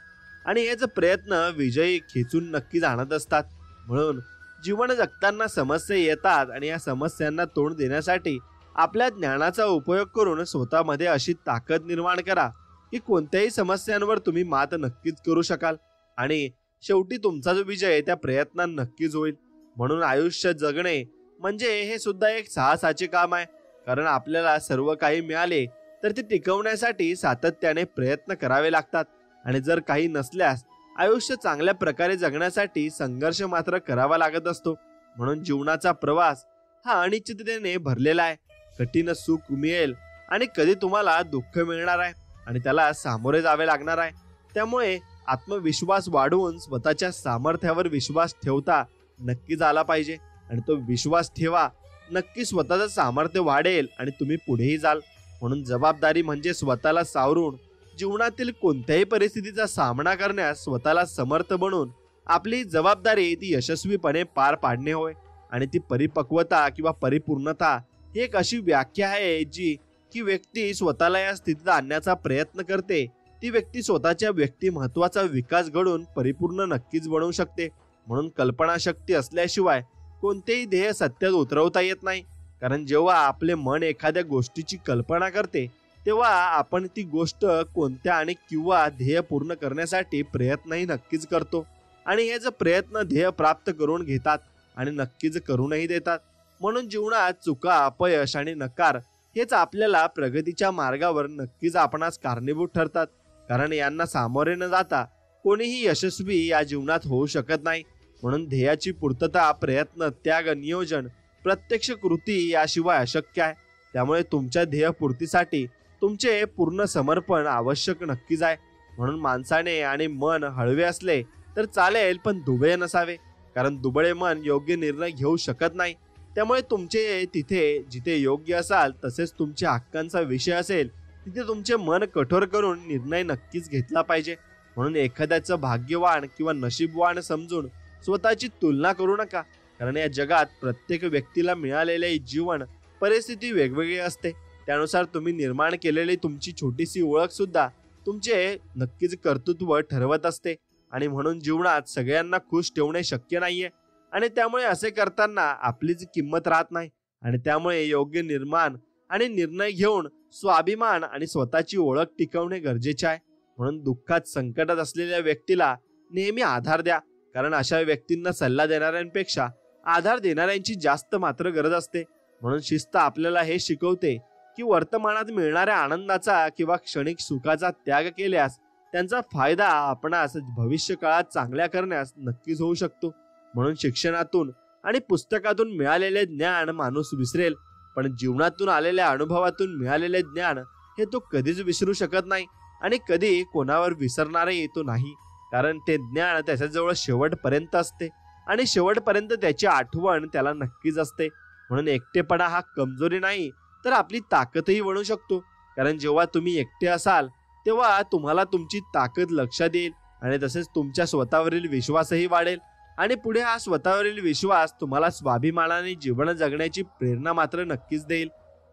आणि हेच प्रयत्न विजयी खेचून नक्कीच आणत असतात. म्हणून जीवन जगताना समस्या येतात आणि या समस्यांना तोंड देण्यासाठी आपल्या ज्ञानाचा उपयोग करून स्वतःमध्ये अशी ताकद निर्माण करा की कोणत्याही समस्यांवर तुम्ही मात नक्कीच करू शकाल आणि शेवटी तुमचा जो विजय त्या प्रयत्नात नक्कीच होईल. म्हणून आयुष्य जगणे म्हणजे हे सुद्धा एक साहसाचे काम आहे, कारण आपल्याला सर्व काही मिळाले तर ते टिकवण्यासाठी सातत्याने प्रयत्न करावे लागतात. आणि जर काही नसल्यास आयुष्य चांगल्या प्रकारे जगण्यासाठी संघर्ष मात्र करावा लागत असतो. म्हणून जीवनाचा प्रवास हा अनिश्चिततेने भरलेला आहे. कठीण सुख मिळेल आणि कधी तुम्हाला दुःख मिळणार आहे आणि त्याला सामोरे जावे लागणार आहे. त्यामुळे आत्मविश्वास वाढवून स्वतःच्या सामर्थ्यावर विश्वास ठेवता नक्कीच आला पाहिजे आणि तो विश्वास ठेवा, नक्की स्वतःचं सामर्थ्य वाढेल आणि तुम्ही पुढेही जाल. म्हणून जबाबदारी म्हणजे स्वतःला सावरून जीवनातील कोणत्याही परिस्थितीचा सामना करण्यास स्वतःला समर्थ बनवून आपली जबाबदारी ती यशस्वीपणे पार पाडणे होय. आणि ती परिपक्वता किंवा परिपूर्णता ही एक अशी व्याख्या आहे जी की व्यक्ती स्वतःला या स्थितीत आणण्याचा प्रयत्न करते, ती व्यक्ती स्वतःच्या व्यक्तिमत्वाचा विकास घडून परिपूर्ण नक्कीच बनवू शकते. म्हणून कल्पनाशक्ती असल्याशिवाय कोणतेही ध्येय सत्यात उतरवता येत नाही, कारण जेव्हा आपले मन एखाद्या गोष्टीची कल्पना करते तेव्हा आपण ती गोष्ट कोणत्या आणि किंवा ध्येय पूर्ण करण्यासाठी प्रयत्नही नक्कीच करतो आणि हेच प्रयत्न ध्येय प्राप्त करून घेतात आणि नक्कीच करूनही देतात. म्हणून जीवनात चुका, अपयश आणि नकार हेच आपल्याला प्रगतीच्या मार्गावर नक्कीच आपणास कारणीभूत ठरतात, कारण यांना सामोरे न जाता कोणीही यशस्वी या जीवनात होऊ शकत नाही. म्हणून ध्येयाची पूर्तता, प्रयत्न, त्याग, नियोजन, प्रत्यक्ष कृती याशिवाय अशक्य आहे. त्यामुळे तुमच्या ध्येयपूर्तीसाठी तुमचे पूर्ण समर्पण आवश्यक नक्कीच आहे. म्हणून माणसाने आणि मन हळवे असले तर चालेल, पण दुबळे नसावे, कारण दुबळे मन योग्य निर्णय घेऊ शकत नाही. त्यामुळे तुमचे जिथे योग्य असाल तसेच तुमच्या हक्कांचा विषय असेल तिथे तुमचे मन कठोर करून निर्णय नक्कीच घेतला पाहिजे. म्हणून एखाद्याचं भाग्यवान किंवा नशीबवान समजून स्वतःची तुलना करू नका, कारण या जगात प्रत्येक व्यक्तीला मिळालेले जीवन परिस्थिती वेगवेगळी असते. त्यानुसार तुम्ही निर्माण केलेली तुमची छोटीशी ओळख सुद्धा तुमचे नक्कीच कर्तृत्व ठरवत असते. आणि म्हणून जीवनात सगळ्यांना खुश ठेवणे शक्य नाहीये आणि त्यामुळे असे करताना आपलीच किंमत राहत नाही. आणि त्यामुळे योग्य निर्माण आणि निर्णय घेऊन स्वाभिमान आणि स्वतःची ओळख टिकवणे गरजेचे आहे. म्हणून दुःखात संकटात असलेल्या व्यक्तीला नेहमी आधार द्या, कारण अशा व्यक्तींना सल्ला देणाऱ्यांपेक्षा आधार देणाऱ्यांची जास्त मात्र गरज असते. म्हणून शिस्त आपल्याला हे शिकवते की वर्तमानात मिळणाऱ्या आनंदाचा किंवा क्षणिक सुखाचा त्याग केल्यास त्यांचा फायदा आपणास भविष्य काळात चांगल्या करण्यास नक्कीच होऊ शकतो. म्हणून शिक्षणातून आणि पुस्तकातून मिळालेले ज्ञान माणूस विसरेल, पण जीवनातून आलेल्या अनुभवातून मिळालेले ज्ञान हे तो कधीच विसरू शकत नाही आणि कधी कोणावर विसरणारही तो नाही, कारण ते ज्ञान त्याच्याजवळ शेवटपर्यंत असते आणि शेवटपर्यंत त्याची आठवण त्याला नक्कीच असते. म्हणून एकटेपणा हा कमजोरी नाही तर आपली ताकदही बनू शकतो, कारण जेव्हा तुम्ही एकटे असाल तेव्हा तुम्हाला तुमची ताकद लक्षात येईल आणि तसेच तुमच्या स्वतःवरील विश्वासही वाढेल आणि पुढे हा स्वतःवरील विश्वास तुम्हाला स्वाभिमानाने जीवन जगण्याची प्रेरणा मात्र नक्कीच देईल.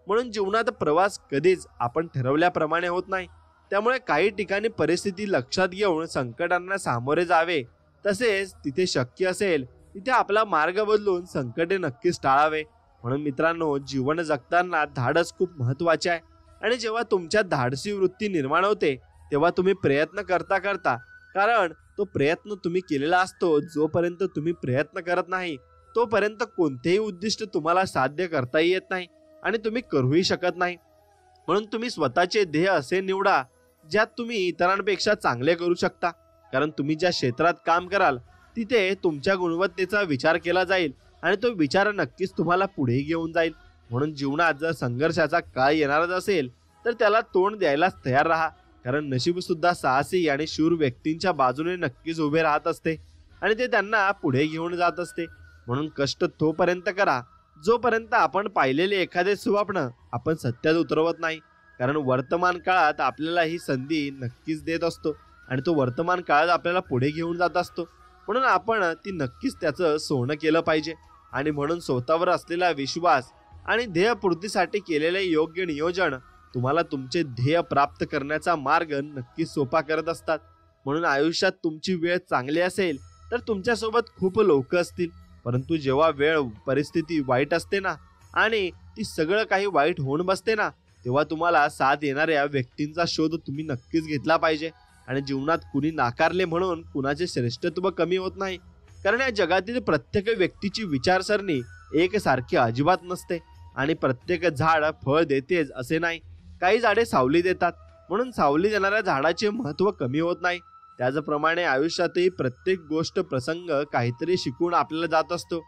म्हणून जीवनात प्रवास कधीच आपण ठरवल्याप्रमाणे होत नाही, त्यामुळे काही ठिकाणी परिस्थिती लक्षात घेऊन संकटांना सामोरे जावे, तसेच तिथे शक्य असेल तिथे आपला मार्ग बदलून संकटे नक्कीच टाळावे. म्हणून मित्रांनो, जीवन जगताना धाडस खूप महत्वाचे आहे आणि जेव्हा तुमच्या धाडसी वृत्ती निर्माण होते तेव्हा तुम्ही प्रयत्न करता करता, कारण तो प्रयत्न तुम्ही केलेला असतो, जोपर्यंत तुम्ही प्रयत्न करत नाही तोपर्यंत कोणतेही उद्दिष्ट तुम्हाला साध्य करता येत नाही आणि तुम्ही करूही शकत नाही. म्हणून तुम्ही स्वतःचे ध्येय असे निवडा ज्यात तुम्ही इतरांपेक्षा चांगले करू शकता, कारण तुम्ही ज्या क्षेत्रात काम कराल तिथे तुमच्या गुणवत्तेचा विचार केला जाईल आणि तो विचार नक्कीच तुम्हाला पुढे घेऊन जाईल. म्हणून जीवनात जर संघर्षाचा काळ येणारच असेल तर त्याला तोंड द्यायलाच तयार राहा, कारण नशीब सुद्धा साहसी आणि शूर व्यक्तींच्या बाजूने नक्कीच उभे राहत असते आणि ते त्यांना पुढे घेऊन जात असते. म्हणून कष्ट तोपर्यंत करा जोपर्यंत आपण पाहिलेले एखादे स्वप्न आपण सत्यात उतरवत नाही, कारण वर्तमान काळात आपल्याला ही संधी नक्कीच देत असतो आणि तो वर्तमान काळात आपल्याला पुढे घेऊन जात असतो. म्हणून आपण ती नक्कीच त्याचं सोनं केलं पाहिजे आणि म्हणून स्वतःवर असलेला विश्वास आणि ध्येयपूर्तीसाठी केलेले योग्य नियोजन तुम्हाला तुमचे ध्येय प्राप्त करण्याचा मार्ग नक्कीच सोपा करत असतात. म्हणून आयुष्यात तुमची वेळ चांगली असेल तर तुमच्यासोबत खूप लोक असतील, परंतु जेव्हा वेळ परिस्थिती वाईट असते ना आणि ती सगळं काही वाईट होऊन बसते ना, तेव्हा तुम्हाला साथ येणाऱ्या व्यक्तींचा शोध तुम्ही नक्कीच घेतला पाहिजे. आणि जीवनात कुणी नाकारले म्हणून कुणाचे श्रेष्ठत्व कमी होत नाही, कारण या जगातील प्रत्येक व्यक्तीची विचारसरणी एकसारखी अजिबात नसते आणि प्रत्येक झाड फळ देतेच असे नाही. काही झाडे सावली देतात, म्हणून सावली देणाऱ्या झाडाचे महत्त्व कमी होत नाही. त्याचप्रमाणे आयुष्यातही प्रत्येक गोष्ट प्रसंग काहीतरी शिकून आपल्याला जात असतो.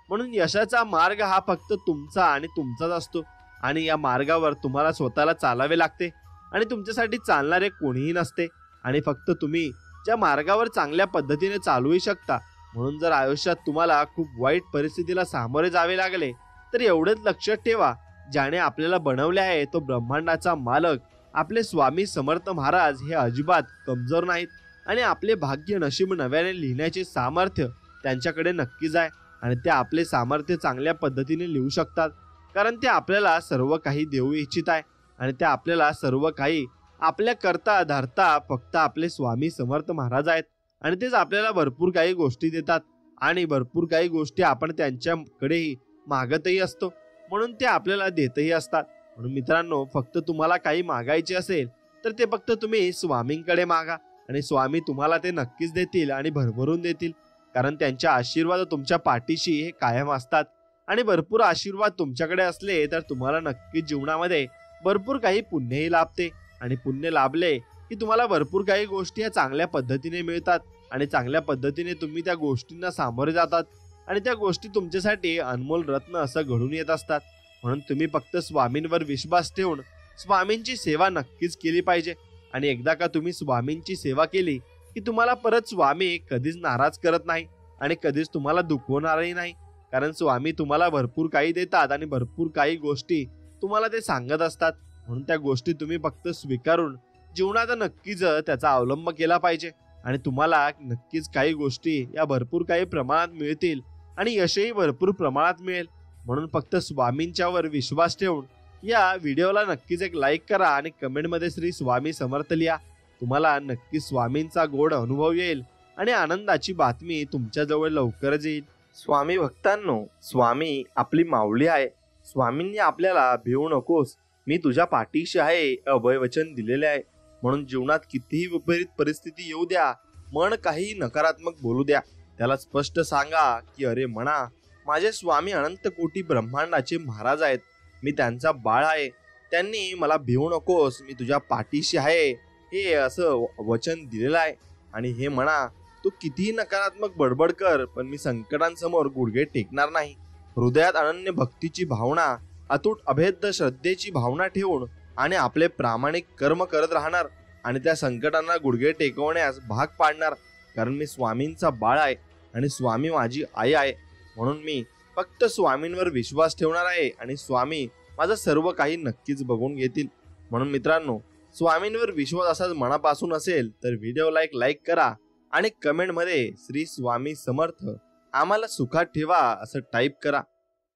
म्हणून यशाचा मार्ग हा फक्त तुमचा आणि तुमचाच असतो आणि या मार्गावर तुम्हाला स्वतःला चालावे लागते आणि तुमच्यासाठी चालणारे कोणीही नसते आणि फक्त तुम्ही ज्या मार्गावर चांगल्या पद्धतीने चालूही शकता. म्हणून जर आयुष्यात तुम्हाला खूप वाईट परिस्थितीला सामोरे जावे लागले तर एवढेच लक्षात ठेवा, ज्याने आपल्याला बनवले आहे तो ब्रह्मांडाचा मालक आपले स्वामी समर्थ महाराज हे अजिबात कमजोर नाहीत आणि आपले भाग्य नशीब नव्याने लिहिण्याचे सामर्थ्य त्यांच्याकडे नक्कीच आहे आणि ते आपले सामर्थ्य चांगल्या पद्धतीने लिहू शकतात, कारण ते आपल्याला सर्व काही देऊ इच्छित आहे आणि ते आपल्याला सर्व काही आपल्या करता धरता फक्त आपले स्वामी समर्थ महाराज आहेत आणि तेच आपल्याला भरपूर काही गोष्टी देतात आणि भरपूर काही गोष्टी आपण त्यांच्याकडेही मागतही असतो, म्हणून ते आपल्याला देतही असतात. म्हणून मित्रांनो, फक्त तुम्हाला काही मागायचे असेल तर ते फक्त तुम्ही स्वामींकडे मागा आणि स्वामी तुम्हाला ते नक्कीच देतील आणि भरभरून देतील, कारण त्यांचे आशीर्वाद तुमच्या पाठीशी हे कायम असतात आणि भरपूर आशीर्वाद तुमच्याकडे असले तर तुम्हाला नक्कीच जीवनामध्ये भरपूर काही पुण्यही लाभते आणि पुण्य लाभले की तुम्हाला भरपूर काही गोष्टी या चांगल्या पद्धतीने मिळतात आणि चांगल्या पद्धतीने तुम्ही त्या गोष्टींना सामोरे जातात आणि त्या गोष्टी तुमच्यासाठी अनमोल रत्न असं घडून येत असतात. म्हणून तुम्ही फक्त स्वामींवर विश्वास ठेवून स्वामींची सेवा नक्कीच केली पाहिजे आणि एकदा का तुम्ही स्वामींची सेवा केली की तुम्हाला परत स्वामी कधीच नाराज करत नाही आणि कधीच तुम्हाला दुखवणारही नाही, कारण स्वामी तुम्हाला भरपूर काही देतात आणि भरपूर काही गोष्टी तुम्हाला ते सांगत असतात. म्हणून त्या गोष्टी तुम्ही फक्त स्वीकारून जीवनात नक्कीच त्याचा अवलंब केला पाहिजे आणि तुम्हाला नक्कीच काही गोष्टी या भरपूर काही प्रमाणात मिळतील आणि यशही भरपूर प्रमाणात मिळेल. म्हणून फक्त स्वामींच्यावर विश्वास ठेवून या व्हिडिओला नक्कीच एक लाईक करा आणि कमेंटमध्ये श्री स्वामी समर्थ लिहा. तुम्हाला नक्कीच स्वामींचा गोड अनुभव येईल आणि आनंदाची बातमी तुमच्याजवळ लवकरच येईल. स्वामी भक्तांनो, स्वामी आपली माऊली आहे. स्वामींनी आपल्याला भिवू नकोस मी तुझ्या पाठीशी आहे अभय वचन दिलेले आहे. म्हणून जीवनात कितीही विपरीत परिस्थिती येऊ द्या, मन काही नकारात्मक बोलू द्या, त्याला स्पष्ट सांगा की अरे म्हणा, माझे स्वामी अनंत कोटी ब्रह्मांडाचे महाराज आहेत, मी त्यांचा बाळ आहे, त्यांनी मला भिवू नकोस, मी तुझ्या पाठीशी आहे हे असं वचन दिलेलं आहे. आणि हे म्हणा, तू कितीही नकारात्मक बडबड कर, पण मी संकटांसमोर गुडघे टेकणार नाही. हृदयात अनन्य भक्तीची भावना, अतूट अभेद्य श्रद्धेची भावना ठेवून आणि आपले प्रामाणिक कर्म करत राहणार आणि त्या संकटांना गुडघे टेकवण्यास भाग पाडणार. कारण मी स्वामींचा बाळ आहे आणि स्वामी माझी आई आहे. म्हणून मी फक्त स्वामींवर विश्वास ठेवणार आहे आणि स्वामी माझं सर्व काही नक्कीच बघून घेतील. म्हणून मित्रांनो, स्वामींवर विश्वास असाच मनापासून असेल तर व्हिडिओला एक लाईक करा आणि कमेंटमध्ये श्री स्वामी समर्थ आम्हाला सुखात ठेवा असं टाईप करा.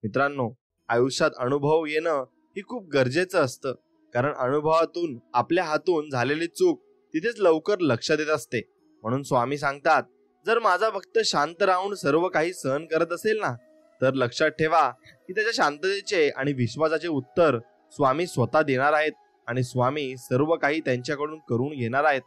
मित्रांनो, आयुष्यात अनुभव येणं ही खूप गरजेचं असतं, कारण अनुभवातून आपल्या हातून झालेली चूक तिथेच लवकर लक्षात येत असते. म्हणून स्वामी सांगतात, जर माझा भक्त शांत राहून सर्व काही सहन करत असेल ना, तर लक्षात ठेवा की त्याच्या शांततेचे आणि विश्वासाचे उत्तर स्वामी स्वतः देणार आहेत आणि स्वामी सर्व काही त्यांच्याकडून करून घेणार आहेत.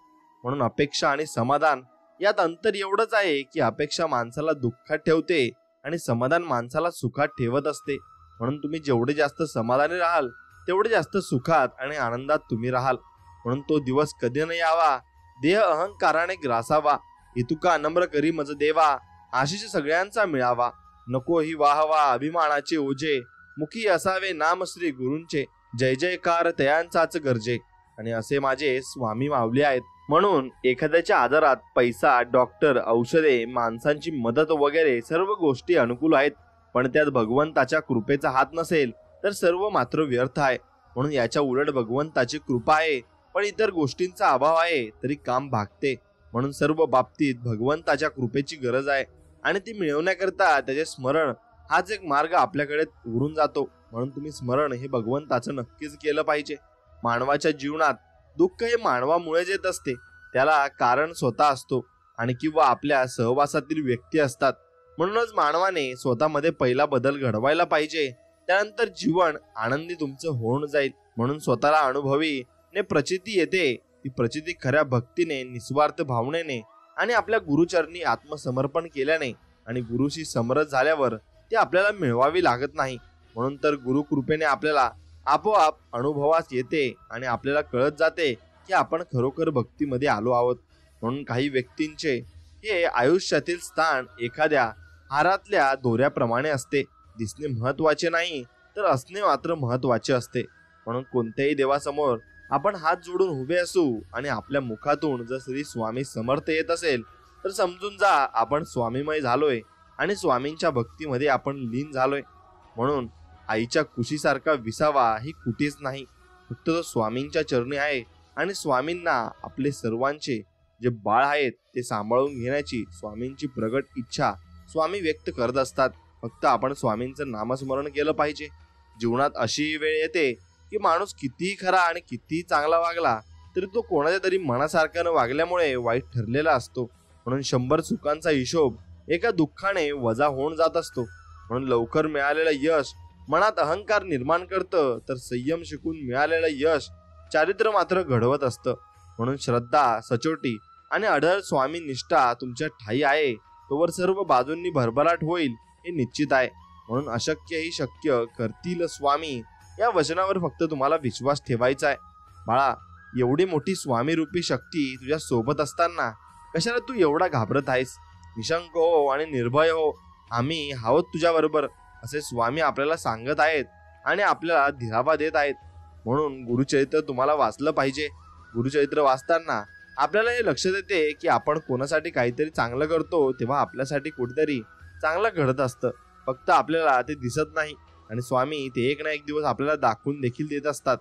म्हणून अपेक्षा आणि समाधान यात अंतर एवढंच आहे की अपेक्षा माणसाला दुःखात ठेवते आणि समाधान माणसाला सुखात ठेवत असते. म्हणून तुम्ही जेवढे जास्त समाधानी राहाल तेवढे जास्त सुखात आणि आनंदात तुम्ही राहाल. म्हणून तो दिवस कधी न यावा, देह अहंकाराने ग्रासावा, इतुका नम्र करी मज देवा, आशिष सगळ्यांचा मिळावा, नको ही वाहवा अभिमानाचे ओझे, मुखी असावे नाम श्री गुरूंचे, जय जयकार तयांचाच गरजे. आणि असे माझे स्वामी माऊली आहेत. म्हणून एखाद्याच्या आजारात पैसा, डॉक्टर, औषधे, माणसांची मदत वगैरे सर्व गोष्टी अनुकूल आहेत, पण त्यात भगवंताच्या कृपेचा हात नसेल तर सर्व मात्र व्यर्थ आहे. म्हणून याच्या उलट भगवंताची कृपा आहे पण इतर गोष्टींचा अभाव आहे तरी काम भागते. म्हणून सर्व बाबतीत भगवंताच्या कृपेची गरज आहे आणि ती मिळवण्याकरता त्याचे स्मरण हाच एक मार्ग आपल्याकडे उरून जातो. म्हणून तुम्ही स्मरण हे भगवंताचं नक्कीच केलं पाहिजे. मानवाच्या जीवनात दुःख हे मानवामुळेच येत असते, त्याला कारण स्वतः असतो आणि किंवा आपल्या सहवासातील व्यक्ती असतात. म्हणूनच मानवाने स्वतःमध्ये पहिला बदल घडवायला पाहिजे, त्यानंतर जीवन आनंदी तुमचं होऊन जाईल. म्हणून स्वतःला अनुभवी ने प्रचिती येते, ती प्रचिती खऱ्या भक्तीने, निस्वार्थ भावनेने आणि आपल्या गुरुचरणी आत्मसमर्पण केल्याने आणि गुरुशी समरस झाल्यावर ती आपल्याला मिळवावी लागत नाही. म्हणून तर गुरु कृपेने आपल्याला आपोआप अनुभवास येते आणि आपल्याला कळत जाते की आपण खरोखर भक्तीमध्ये आलो आहोत. म्हणून काही व्यक्तींचे हे आयुष्यातील स्थान एखाद्या हारातल्या दोऱ्याप्रमाणे असते. दिसणे महत्वाचे नाही तर असणे मात्र महत्वाचे असते. म्हणून कोणत्याही देवासमोर आपण हात जोडून उभे असू आणि आपल्या मुखातून जर श्री स्वामी समर्थ येत असेल तर समजून जा आपण स्वामीमय झालोय आणि स्वामींच्या भक्तीमध्ये आपण लीन झालोय. म्हणून आईच्या कुशीसारखा विसावा ही कुठेच नाही, फक्त तो स्वामींच्या चरणी आहे आणि स्वामींना आपले सर्वांचे जे बाळ आहेत ते सांभाळून घेण्याची स्वामींची प्रगट इच्छा स्वामी व्यक्त करत असतात. फक्त आपण स्वामींचं नामस्मरण केलं पाहिजे. जीवनात अशी वेळ येते की माणूस कितीही खरा आणि कितीही चांगला वागला तरी तो कोणाच्या तरी मनासारखा न वागल्यामुळे वाईट ठरलेला असतो. म्हणून 100 सुखांचा हिशोब एका दुःखाने वजा होऊन जात असतो. म्हणून लवकर मिळालेलं यश मनात अहंकार निर्माण करतं, तर संयम शिकून मिळालेलं यश चारित्र्य मात्र घडवत असतं. म्हणून श्रद्धा, सचोटी आणि अढळ स्वामी निष्ठा तुमच्या ठाई आहे तोवर सर्व बाजूंनी भरभराट होईल हे निश्चित आहे. म्हणून अशक्य ही शक्य करतील स्वामी या वचनावर फक्त तुम्हाला विश्वास ठेवायचा आहे. बाळा, एवढी मोठी स्वामी रूपी शक्ती तुझ्या सोबत असताना कशाला तू एवढा घाबरत आहेस? निशंक हो आणि निर्भय हो, आम्ही आहोत तुझ्या बरोबर असे स्वामी आपल्याला सांगत आहेत आणि आपल्याला धीरावा देत आहेत. म्हणून गुरुचरित्र तुम्हाला वाचलं पाहिजे. गुरुचरित्र वाचताना आपल्याला हे लक्षात येते की आपण कोणासाठी काहीतरी चांगलं करतो तेव्हा आपल्यासाठी कुठेतरी चांगलं घडत असतं, फक्त आपल्याला ते दिसत नाही आणि स्वामी ते एक ना एक दिवस आपल्याला दाखवून देखील देत असतात.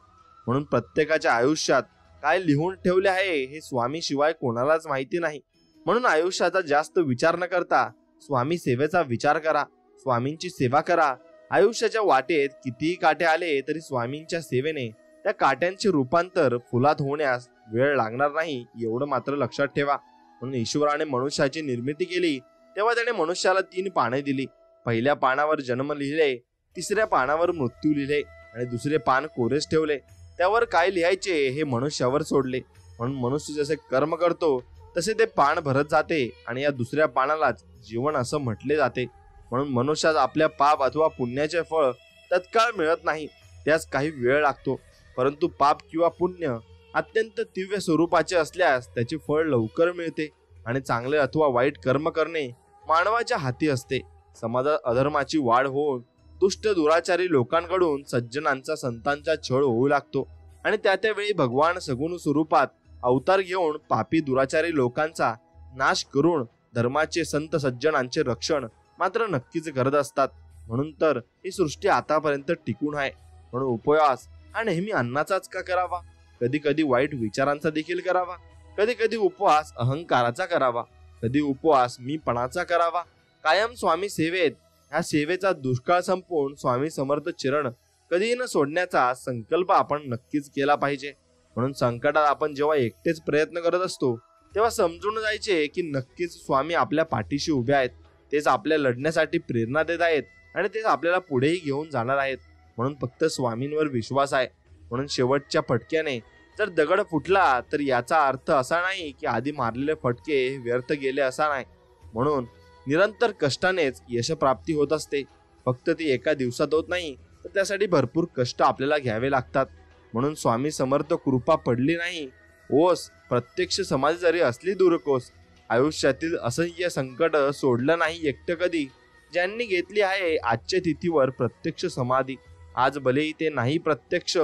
म्हणून प्रत्येकाच्या आयुष्यात काय लिहून ठेवले आहे हे स्वामी शिवाय कोणालाच माहिती नाही. म्हणून आयुष्याचा जास्त विचार न करता स्वामी सेवेचा विचार करा, स्वामींची सेवा करा. आयुष्याच्या वाटेत कितीही काटे आले तरी स्वामींच्या सेवेने त्या काट्यांचे रूपांतर फुलात होण्यास वेळ लागणार नाही एवढं मात्र लक्षात ठेवा. म्हणून ईश्वराने मनुष्याची निर्मिती केली तेव्हा त्याने मनुष्याला 3 पाने दिली. पहिल्या पानावर जन्म लिहिले, तिसऱ्या पानावर मृत्यू लिहिले आणि दुसरे पान कोरेच ठेवले. त्यावर काय लिहायचे हे मनुष्यावर सोडले. म्हणून मनुष्य जसे कर्म करतो तसे ते पान भरत जाते आणि या दुसऱ्या पानालाच जीवन असं म्हटले जाते. म्हणून मनुष्यास आपल्या पाप अथवा पुण्याचे फळ तत्काळ मिळत नाही, त्यास काही वेळ लागतो. परंतु पाप किंवा पुण्य अत्यंत तीव्र स्वरूपाचे असल्यास त्याचे फळ लवकर मिळते. आणि चांगले अथवा वाईट कर्म करणे मानवाच्या हाती असते. समाजात अधर्माची वाढ होऊन दुष्ट दुराचारी लोकांकडून सज्जनांचा संतांचा छळ होऊ लागतो आणि त्या वेळी भगवान सगुण स्वरूपात अवतार घेऊन पापी दुराचारी लोकांचा नाश करून धर्माचे संत सज्जनांचे रक्षण मात्र नक्कीच करत असतात. म्हणून तर ही सृष्टी आतापर्यंत टिकून आहे. म्हणून उपवास हा नेहमी अन्नाचाच का करावा, कधी कधी वाईट विचारांचा देखील करावा, कधी कधी उपवास अहंकाराचा करावा, कधी उपवास मीपणाचा करावा. कायम स्वामी सेवेत ह्या सेवेचा दुष्काळ संपवून स्वामी समर्थ चरण कधी न सोडण्याचा संकल्प आपण नक्कीच केला पाहिजे. म्हणून संकटात आपण जेव्हा एकटेच प्रयत्न करत असतो तेव्हा समजून जायचे की नक्कीच स्वामी आपल्या पाठीशी उभे आहेत. तेच आपल्या लढण्यासाठी प्रेरणा देत आहेत आणि तेच आपल्याला पुढेही घेऊन जाणार आहेत. म्हणून फक्त स्वामींवर विश्वास आहे. म्हणून शेवटच्या फटक्याने जर दगड फुटला तर याचा अर्थ असा नाही की आधी मारलेले फटके व्यर्थ गेले असा नाही. म्हणून निरंतर कष्टानेच यशप्राप्ती होत असते. फक्त ती एका दिवसात होत नाही, तर त्यासाठी भरपूर कष्ट आपल्याला घ्यावे लागतात. म्हणून स्वामी समर्थ कृपा पडली नाही ओस, प्रत्यक्ष समाधी जरी असली दूरकोस. आयुष्यातील असंख्य संकट सोडलं नाही एकटं कधी, ज्यांनी घेतली आहे आजच्या तिथीवर प्रत्यक्ष समाधी. आज भलेही ते नाही प्रत्यक्ष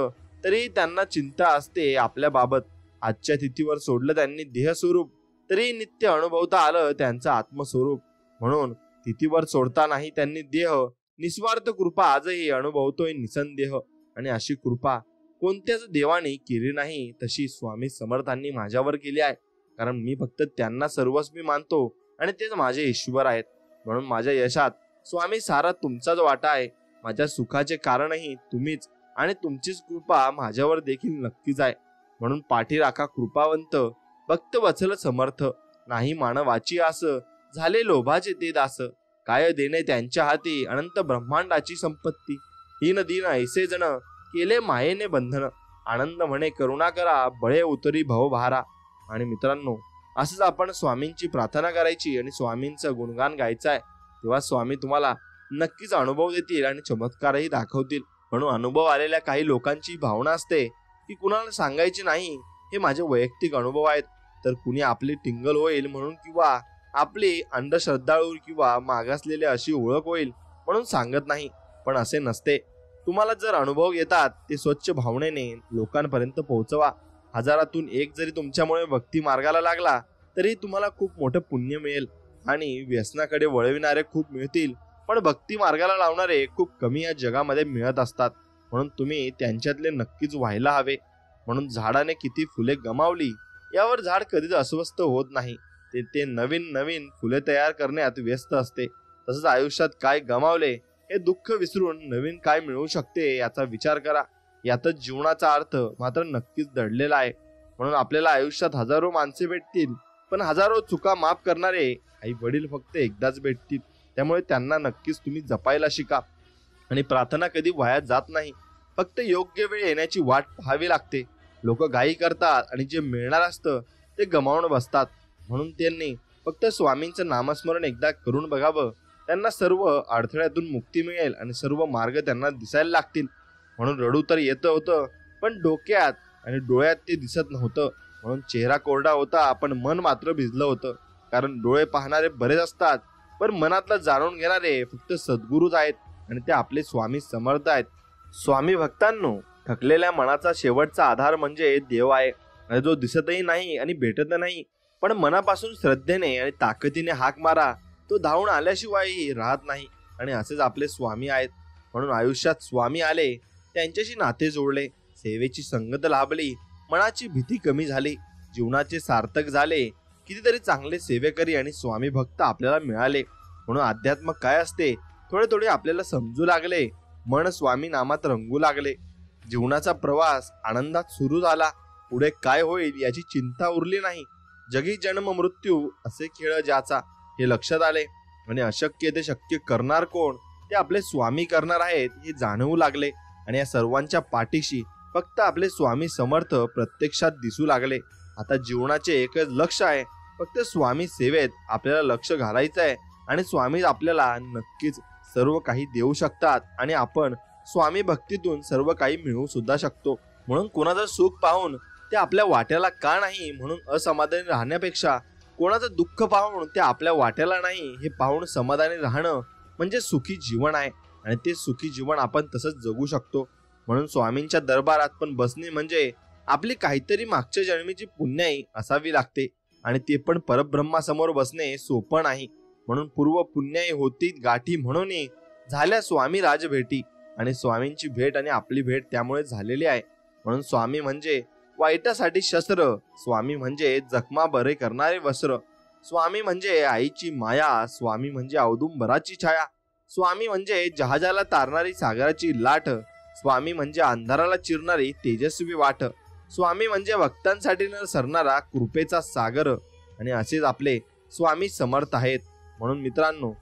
तरी त्यांना चिंता असते आपल्या बाबत. आजच्या तिथीवर सोडलं त्यांनी देह स्वरूप तरी नित्य अनुभवता आलं त्यांचं आत्मस्वरूप. म्हणून तिथीवर सोडतानाही त्यांनी देह निस्वार्थ कृपा आजही अनुभवतोय निसंदेह. आणि अशी कृपा कोणत्याच देवाने केली नाही तशी स्वामी समर्थांनी माझ्यावर केली आहे. कारण मी फक्त त्यांना सर्वस्वी मानतो आणि तेच माझे ईश्वर आहेत. म्हणून माझ्या यशात स्वामी सारा तुमचाच वाटा आहे. माझ्या सुखाचे कारणही तुम्हीच आणि तुमचीच कृपा माझ्यावर देखील नक्कीच आहे. म्हणून पाठी राखा कृपावंत, भक्त वत्सल समर्थ. नाही मानवाची आस, झाले लोभाचे ते दास. काय देणे त्यांच्या हाती, अनंत ब्रह्मांडाची संपत्ती. हीन दीन ऐसे जण, केले मायेने बंधन. आनंद म्हणे करुणा करा, बळे उतरी भवभारा. आणि मित्रांनो, असंच आपण स्वामींची प्रार्थना करायची आणि स्वामींचं गुणगान गायचं आहे. तेव्हा स्वामी तुम्हाला नक्कीच अनुभव देतील आणि चमत्कारही दाखवतील. म्हणून अनुभव आलेल्या काही लोकांची भावना असते की कुणाला सांगायची नाही, हे माझे वैयक्तिक अनुभव आहेत. तर कुणी आपली टिंगल होईल म्हणून किंवा आपली अंधश्रद्धाळू किंवा मागासलेली अशी ओळख होईल म्हणून सांगत नाही. पण असे नसते. तुम्हाला जर अनुभव येतात ते स्वच्छ भावनेने लोकांपर्यंत पोहोचवा. हजारातून एक जरी तुमच्यामुळे भक्ती मार्गाला लागला तरी तुम्हाला खूप मोठं पुण्य मिळेल. आणि व्यसनाकडे वळविणारे खूप मिळतील, पण भक्ती मार्गाला लावणारे खूप कमी या जगामध्ये मिळत असतात. म्हणून तुम्ही त्यांच्यातले नक्कीच व्हायला हवे. म्हणून झाडाने किती फुले गमावली यावर झाड कधीच अस्वस्थ होत नाही. ते नवीन नवीन फुले तयार करण्यात व्यस्त असते. तसंच आयुष्यात काय गमावले हे दुःख विसरून नवीन काय मिळू शकते याचा विचार करा. यातच जीवनाचा अर्थ मात्र नक्कीच दडलेला आहे. म्हणून आपल्याला आयुष्यात हजारो माणसे भेटतील, पण हजारो चुका माफ करणारे आई वडील फक्त एकदाच भेटतील. त्यामुळे त्यांना नक्कीच तुम्ही जपायला शिका. आणि प्रार्थना कधी वाया जात नाही, फक्त योग्य वेळ येण्याची वाट पाहावी लागते. लोक घाई करतात आणि जे मिळणार असतं ते गमावून बसतात. म्हणून त्यांनी फक्त स्वामींचं नामस्मरण एकदा करून बघावं. त्यांना सर्व अडथळ्यातून मुक्ती मिळेल आणि सर्व मार्ग त्यांना दिसायला लागतील. म्हणून रडू तर येतं होतं, पण डोक्यात आणि डोळ्यात ते दिसत नव्हतं. म्हणून चेहरा कोरडा होता, पण मन मात्र भिजलं होतं. कारण डोळे पाहणारे बरेच असतात, पण मनातलं जाणून घेणारे फक्त सद्गुरूच आहेत आणि ते आपले स्वामी समर्थ आहेत. स्वामी भक्तांनो, थकलेल्या मनाचा शेवटचा आधार म्हणजे देव आहे. आणि जो दिसतही नाही आणि भेटत नाही, पण मनापासून श्रद्धेने आणि ताकदीने हाक मारा, तो धावून आल्याशिवाय राहत नाही. आणि असेच आपले स्वामी आहेत. म्हणून आयुष्यात स्वामी आले, त्यांच्याशी नाते जोडले, सेवेची संगत लाभली, मनाची भीती कमी झाली, जीवनाचे सार्थक झाले. कितीतरी चांगले सेवेकरी आणि स्वामी भक्त आपल्याला मिळाले. म्हणून अध्यात्म काय असते थोडे थोडे आपल्याला समजू लागले. मन स्वामी नामात रंगू लागले. जीवनाचा प्रवास आनंदात सुरू झाला. पुढे काय होईल याची चिंता उरली नाही. जगी जन्म मृत्यू असे खेळ ज्याचा, हे लक्षात आले. आणि अशक्य ते शक्य करणार कोण, ते आपले स्वामी करणार आहेत हे जाणवू लागले. आणि या सर्वांच्या पाठीशी फक्त आपले स्वामी समर्थ प्रत्यक्षात दिसू लागले. आता जीवनाचे एकच लक्ष आहे, फक्त स्वामी सेवेत आपल्याला लक्ष घालायचं आहे आणि स्वामी आपल्याला नक्कीच सर्व काही देऊ शकतात आणि आपण स्वामी भक्तीतून सर्व काही मिळवू सुद्धा शकतो. म्हणून कोणाचं सुख पाहून ते आपल्या वाट्याला का नाही म्हणून असमाधानी राहण्यापेक्षा कोणाचं दुःख पाहून ते आपल्या वाट्याला नाही हे पाहून समाधानी राहणं म्हणजे सुखी जीवन आहे आणि ते सुखी जीवन आपण तसंच जगू शकतो. म्हणून स्वामींच्या दरबारात पण बसणे म्हणजे आपली काहीतरी मागच्या जन्मीची पुण्याई असावी लागते आणि ते पण परब्रह्मासमोर बसणे सोपं नाही. म्हणून पूर्व पुण्याई होती गाठी म्हणून झाल्या स्वामी राजभेटी आणि स्वामींची भेट आणि आपली भेट त्यामुळे झालेली आहे. म्हणून स्वामी म्हणजे वाईटासाठी शस्त्र, स्वामी म्हणजे जखमा बरे करणारे वस्त्र, स्वामी म्हणजे आईची माया, स्वामी म्हणजे औदुंबराची छाया, स्वामी म्हणजे जहाजाला तारणारी सागराची लाट, स्वामी म्हणजे अंधाराला चिरणारी तेजस्वी वाट, स्वामी म्हणजे भक्तांसाठी न सरणारा कृपेचा सागर आणि असेच आपले स्वामी समर्थ आहेत. म्हणून मित्रांनो,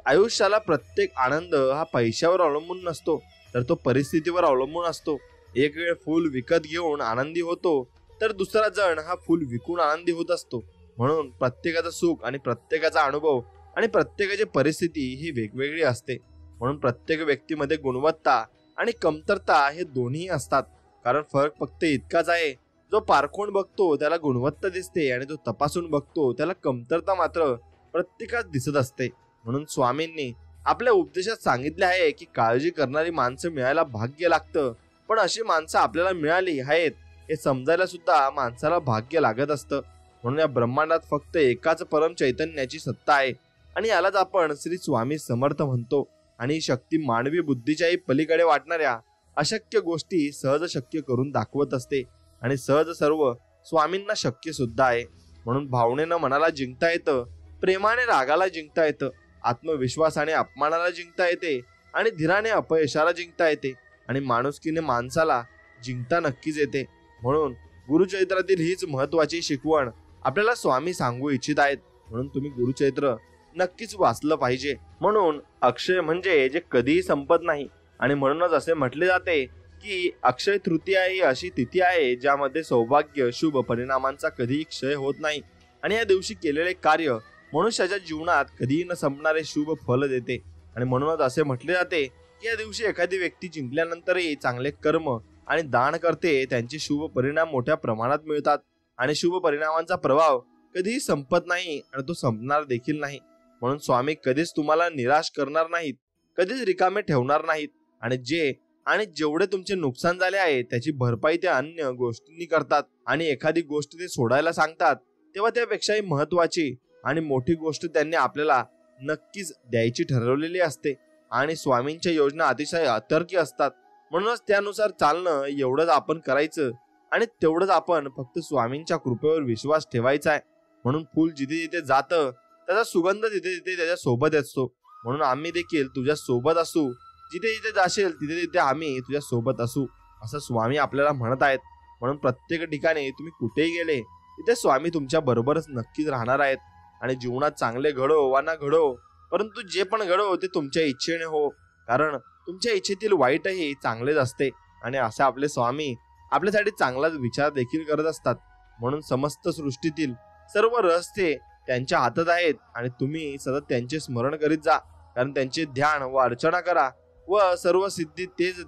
आयुष्याला प्रत्येक आनंद हा पैशावर अवलंबून नसतो तर तो परिस्थितीवर अवलंबून असतो. एक वेळ फूल विकत घेऊन आनंदी होतो तर दुसरा जण हा फूल विकून आनंदी होत असतो. म्हणून प्रत्येकाचं सुख आणि प्रत्येकाचा अनुभव आणि प्रत्येकाची परिस्थिती ही वेगवेगळी असते. म्हणून प्रत्येक व्यक्तीमध्ये गुणवत्ता आणि कमतरता हे दोन्ही असतात. कारण फरक फक्त इतकाच आहे, जो पारखून बघतो त्याला गुणवत्ता दिसते आणि जो तपासून बघतो त्याला कमतरता मात्र प्रत्येकात दिसत असते. म्हणून स्वामींनी आपल्या उपदेशात सांगितले आहे की काळजी करणारी माणसं मिळायला भाग्य लागतं, पण अशी माणसं आपल्याला मिळाली आहेत हे समजायला सुद्धा माणसाला भाग्य लागत असतं. म्हणून या ब्रह्मांडात फक्त एकाच परम चैतन्याची सत्ता आहे आणि यालाच आपण श्री स्वामी समर्थ म्हणतो. आणि ही शक्ती मानवी बुद्धीच्याही पलीकडे वाटणाऱ्या अशक्य गोष्टी सहज शक्य करून दाखवत असते आणि सहज सर्व स्वामींना शक्य सुद्धा आहे. म्हणून भावनेनं मनाला जिंकता येतं, प्रेमाने रागाला जिंकता येतं, आत्मविश्वासाने अपमानाला जिंकता येते आणि धीराने अपयशाला जिंकता येते आणि माणुसकीने माणसाला जिंकता नक्कीच येते. म्हणून गुरुचरित्रातील हीच महत्वाची शिकवण आपल्याला स्वामी सांगू इच्छित आहेत. म्हणून तुम्ही गुरुचरित्र नक्कीच वाचलं पाहिजे. म्हणून अक्षय म्हणजे जे कधीही संपत नाही आणि म्हणूनच असे म्हटले जाते की अक्षय तृतीया ही अशी तिथी आहे ज्यामध्ये सौभाग्य शुभ परिणामांचा कधीही क्षय होत नाही आणि या दिवशी केलेले कार्य मनुष्याच्या जीवनात कधीही न संपणारे शुभ फल देते. आणि म्हणूनच असे म्हटले जाते की या दिवशी एखादी व्यक्ती जिंकल्यानंतरही चांगले कर्म आणि दान करते त्यांचे शुभ परिणाम मोठ्या प्रमाणात मिळतात आणि शुभ परिणामांचा प्रभाव कधीही संपत नाही आणि तो संपणार देखील नाही. म्हणून स्वामी कधीच तुम्हाला निराश करणार नाहीत, कधीच रिकामे ठेवणार नाहीत आणि जेवढे तुमचे नुकसान झाले आहे त्याची भरपाई ते अन्य गोष्टींनी करतात आणि एखादी गोष्ट ते सोडायला सांगतात तेव्हा त्यापेक्षाही महत्वाची आणि मोठी गोष्ट त्यांनी आपल्याला नक्कीच द्यायची ठरवलेली असते आणि स्वामींच्या योजना अतिशय अतर्की असतात. म्हणूनच त्यानुसार चालणं एवढंच आपण करायचं आणि तेवढंच आपण फक्त स्वामींच्या कृपेवर विश्वास ठेवायचा आहे. म्हणून फूल जिथे जिथे जातं त्याचा सुगंध तिथे तिथे त्याच्या सोबत असतो. म्हणून आम्ही देखील तुझ्या सोबत असू, जिथे जिथे जाशील तिथे तिथे आम्ही तुझ्या सोबत असू असं स्वामी आपल्याला म्हणत आहेत. म्हणून प्रत्येक ठिकाणी तुम्ही कुठेही गेले तिथे स्वामी तुमच्या बरोबरच नक्कीच राहणार आहेत आणि जीवनात चांगले घडो वा ना घडो, परंतु जे पण घडो ते तुमच्या इच्छेने हो, कारण तुमच्या इच्छेतील वाईटही चांगलेच असते आणि असे आपले स्वामी आपल्यासाठी चांगलाच विचार देखील करत असतात. म्हणून समस्त सृष्टीतील सर्व रहस्य त्यांच्या हातात आहेत आणि तुम्ही सतत त्यांचे स्मरण करीत जा, कारण त्यांचे ध्यान व अर्चना करा व सर्व सिद्धी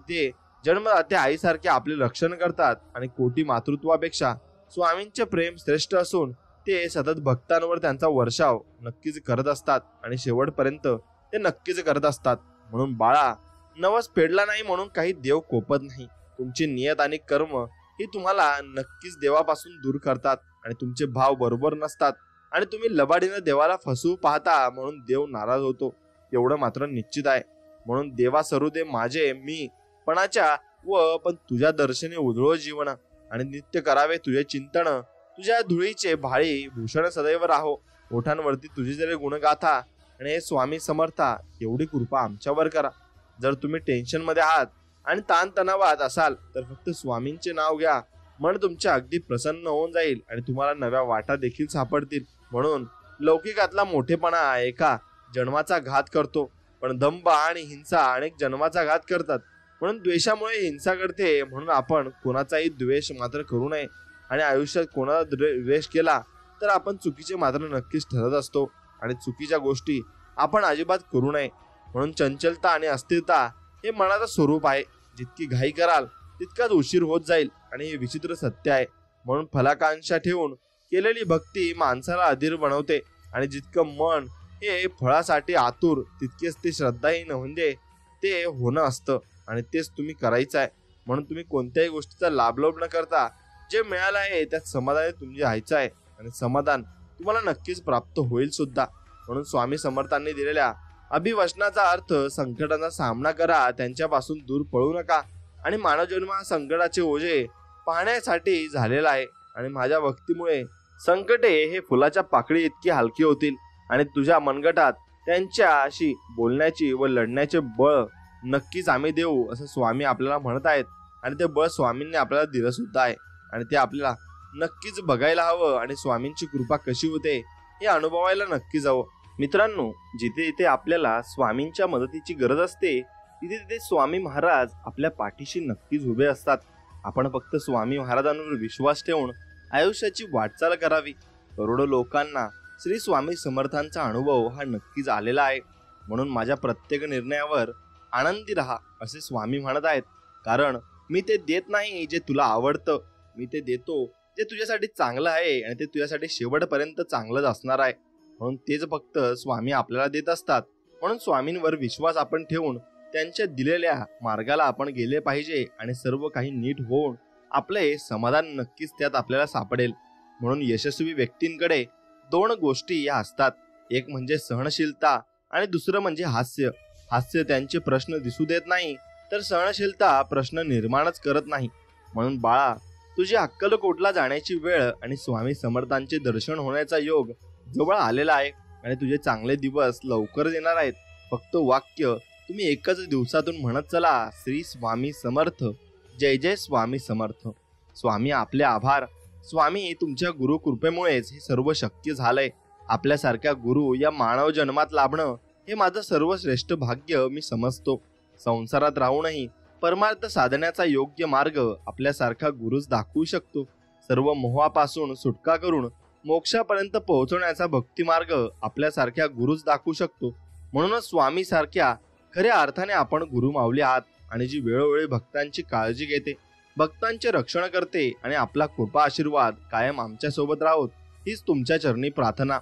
ते जन्मदात्या आईसारखे आपले रक्षण करतात आणि कोटी मातृत्वापेक्षा स्वामींचे प्रेम श्रेष्ठ असून ते सतत भक्तांवर त्यांचा वर्षाव नक्कीच करत असतात आणि शेवटपर्यंत ते नक्कीच करत असतात. म्हणून बाळा, नवस फेडला नाही म्हणून काही देव कोपत नाही. तुमची नियत आणि कर्म ही तुम्हाला नक्कीच देवापासून दूर करतात आणि तुमचे भाव बरोबर नसतात आणि तुम्ही लबाडीने देवाला फसवू पाहता म्हणून देव नाराज होतो, एवढं मात्र निश्चित आहे. म्हणून देवा सरू दे माझे मी पणाच्या व पण तुझ्या दर्शने उधळो जीवन आणि नित्य करावे तुझे चिंतन, तुझ्या धुळीचे भाळी भूषण सदैव राहो, ओठांवरती तुझी जरी गुणगाथा आणि हे स्वामी समर्था एवढी कृपा आमच्यावर करा. जर तुम्ही टेन्शन मध्ये आहात आणि ताणतणावात असाल तर फक्त स्वामींचे नाव घ्या, मन तुमचे अगदी प्रसन्न होऊन जाईल आणि तुम्हाला नव्या वाटा देखील सापडतील. म्हणून लौकिकातला मोठेपणा एका जन्माचा घात करतो, पण दंभ आणि हिंसा अनेक जन्माचा घात करतात. म्हणून द्वेषामुळे हिंसा घडते. म्हणून आपण कोणाचाही द्वेष मात्र करू नये. आणि आयुष्यात कोणाला द्वेष केला तर आपण चुकीचे मात्र नक्कीच ठरत असतो. आणि चुकीच्या गोष्टी आपण अजिबात करू नये. म्हणून चंचलता आणि अस्थिरता हे मनाचं स्वरूप आहे. जितकी घाई कराल तितकाच उशीर होत जाईल. आणि हे विचित्र सत्य आहे. म्हणून फलाकांक्षा ठेवून केलेली भक्ती माणसाला अधीर बनवते. आणि जितकं मन हे फळासाठी आतुर तितकेच ते श्रद्धाहीन म्हणजे ते होणं असतं. आणि तेच तुम्ही करायचं आहे. म्हणून तुम्ही कोणत्याही गोष्टीचा लाभलोभ न करता जे मिळालं आहे त्यात समाधानी तुम्ही राहायचं आहे. आणि समाधान तुम्हाला नक्कीच प्राप्त होईल सुद्धा. म्हणून स्वामी समर्थांनी दिलेल्या अभिवचनाचा अर्थ संकटांचा सामना करा, त्यांच्यापासून दूर पळू नका. आणि मानवजन्म हा संकटाचे ओझे पाहण्यासाठी झालेला आहे. आणि माझ्या भक्तीमुळे संकटे हे फुलाच्या पाकळी इतकी हलकी होतील. आणि तुझ्या मनगटात त्यांच्याशी बोलण्याची व लढण्याचे बळ नक्कीच आम्ही देऊ असं स्वामी आपल्याला म्हणत आहेत. आणि ते बळ स्वामींनी आपल्याला दिलं सुद्धा आहे. आणि ते आपल्याला नक्कीच बघायला हवं. आणि स्वामींची कृपा कशी होते हे अनुभवायला नक्की जावं. मित्रांनो, जिथे जिथे आपल्याला स्वामींच्या मदतीची गरज असते तिथे तिथे स्वामी महाराज आपल्या पाठीशी नक्कीच उभे असतात. आपण फक्त स्वामी महाराजांवर विश्वास ठेवून आयुष्याची वाटचाल करावी. करोडो लोकांना श्री स्वामी समर्थांचा अनुभव हा नक्कीच आलेला आहे. म्हणून माझ्या प्रत्येक निर्णयावर आनंदी राहा असे स्वामी म्हणत आहेत. कारण मी ते देत नाही जे तुला आवडतं, मी ते देतो जे तुझ्यासाठी चांगलं आहे. आणि ते तुझ्यासाठी शेवटपर्यंत चांगलंच असणार आहे. म्हणून तेच फक्त स्वामी आपल्याला देत असतात. म्हणून स्वामींवर विश्वास आपण ठेवून त्यांच्या दिलेल्या मार्गाला आपण गेले पाहिजे. आणि सर्व काही नीट होऊन आपले समाधान नक्कीच त्यात आपल्याला सापडेल. म्हणून यशस्वी व्यक्तींकडे दोन गोष्टी या असतात. एक म्हणजे सहनशीलता आणि दुसरं म्हणजे हास्य. हास्य त्यांचे प्रश्न दिसू देत नाही तर सहनशीलता प्रश्न निर्माणच करत नाही. म्हणून बाळा, तुझी अक्कलकोटला जाण्याची वेळ आणि स्वामी समर्थांचे दर्शन होण्याचा योग जवळ आलेला आहे. आणि तुझे चांगले दिवस लवकरच येणार आहेत. फक्त वाक्य तुम्ही एकच दिवसातून म्हणत चला, श्री स्वामी समर्थ, जय जय स्वामी समर्थ. स्वामी आपले आभार. स्वामी, तुमच्या गुरु कृपेमुळेच हे सर्व शक्य झालंय. आपल्यासारख्या गुरु या मानव जन्मात लाभणं हे माझं सर्वश्रेष्ठ भाग्य मी समजतो. संसारात राहूनही परमार्थ साधण्याचा योग्य मार्ग आपल्यासारखा गुरुच दाखवू शकतो. सर्व मोहापासून सुटका करून मोक्षापर्यंत पोहोचवण्याचा भक्ती मार्ग आपल्यासारख्या गुरुच दाखवू शकतो. म्हणूनच स्वामी सारख्या खऱ्या अर्थाने आपण गुरु माऊली आहात. आणि जी वेळोवेळी भक्तांची काळजी घेते, भक्तांचे रक्षण करते आणि आपला कृपा आशीर्वाद कायम आमच्या सोबत राहोत हीच तुमच्या चरणी प्रार्थना.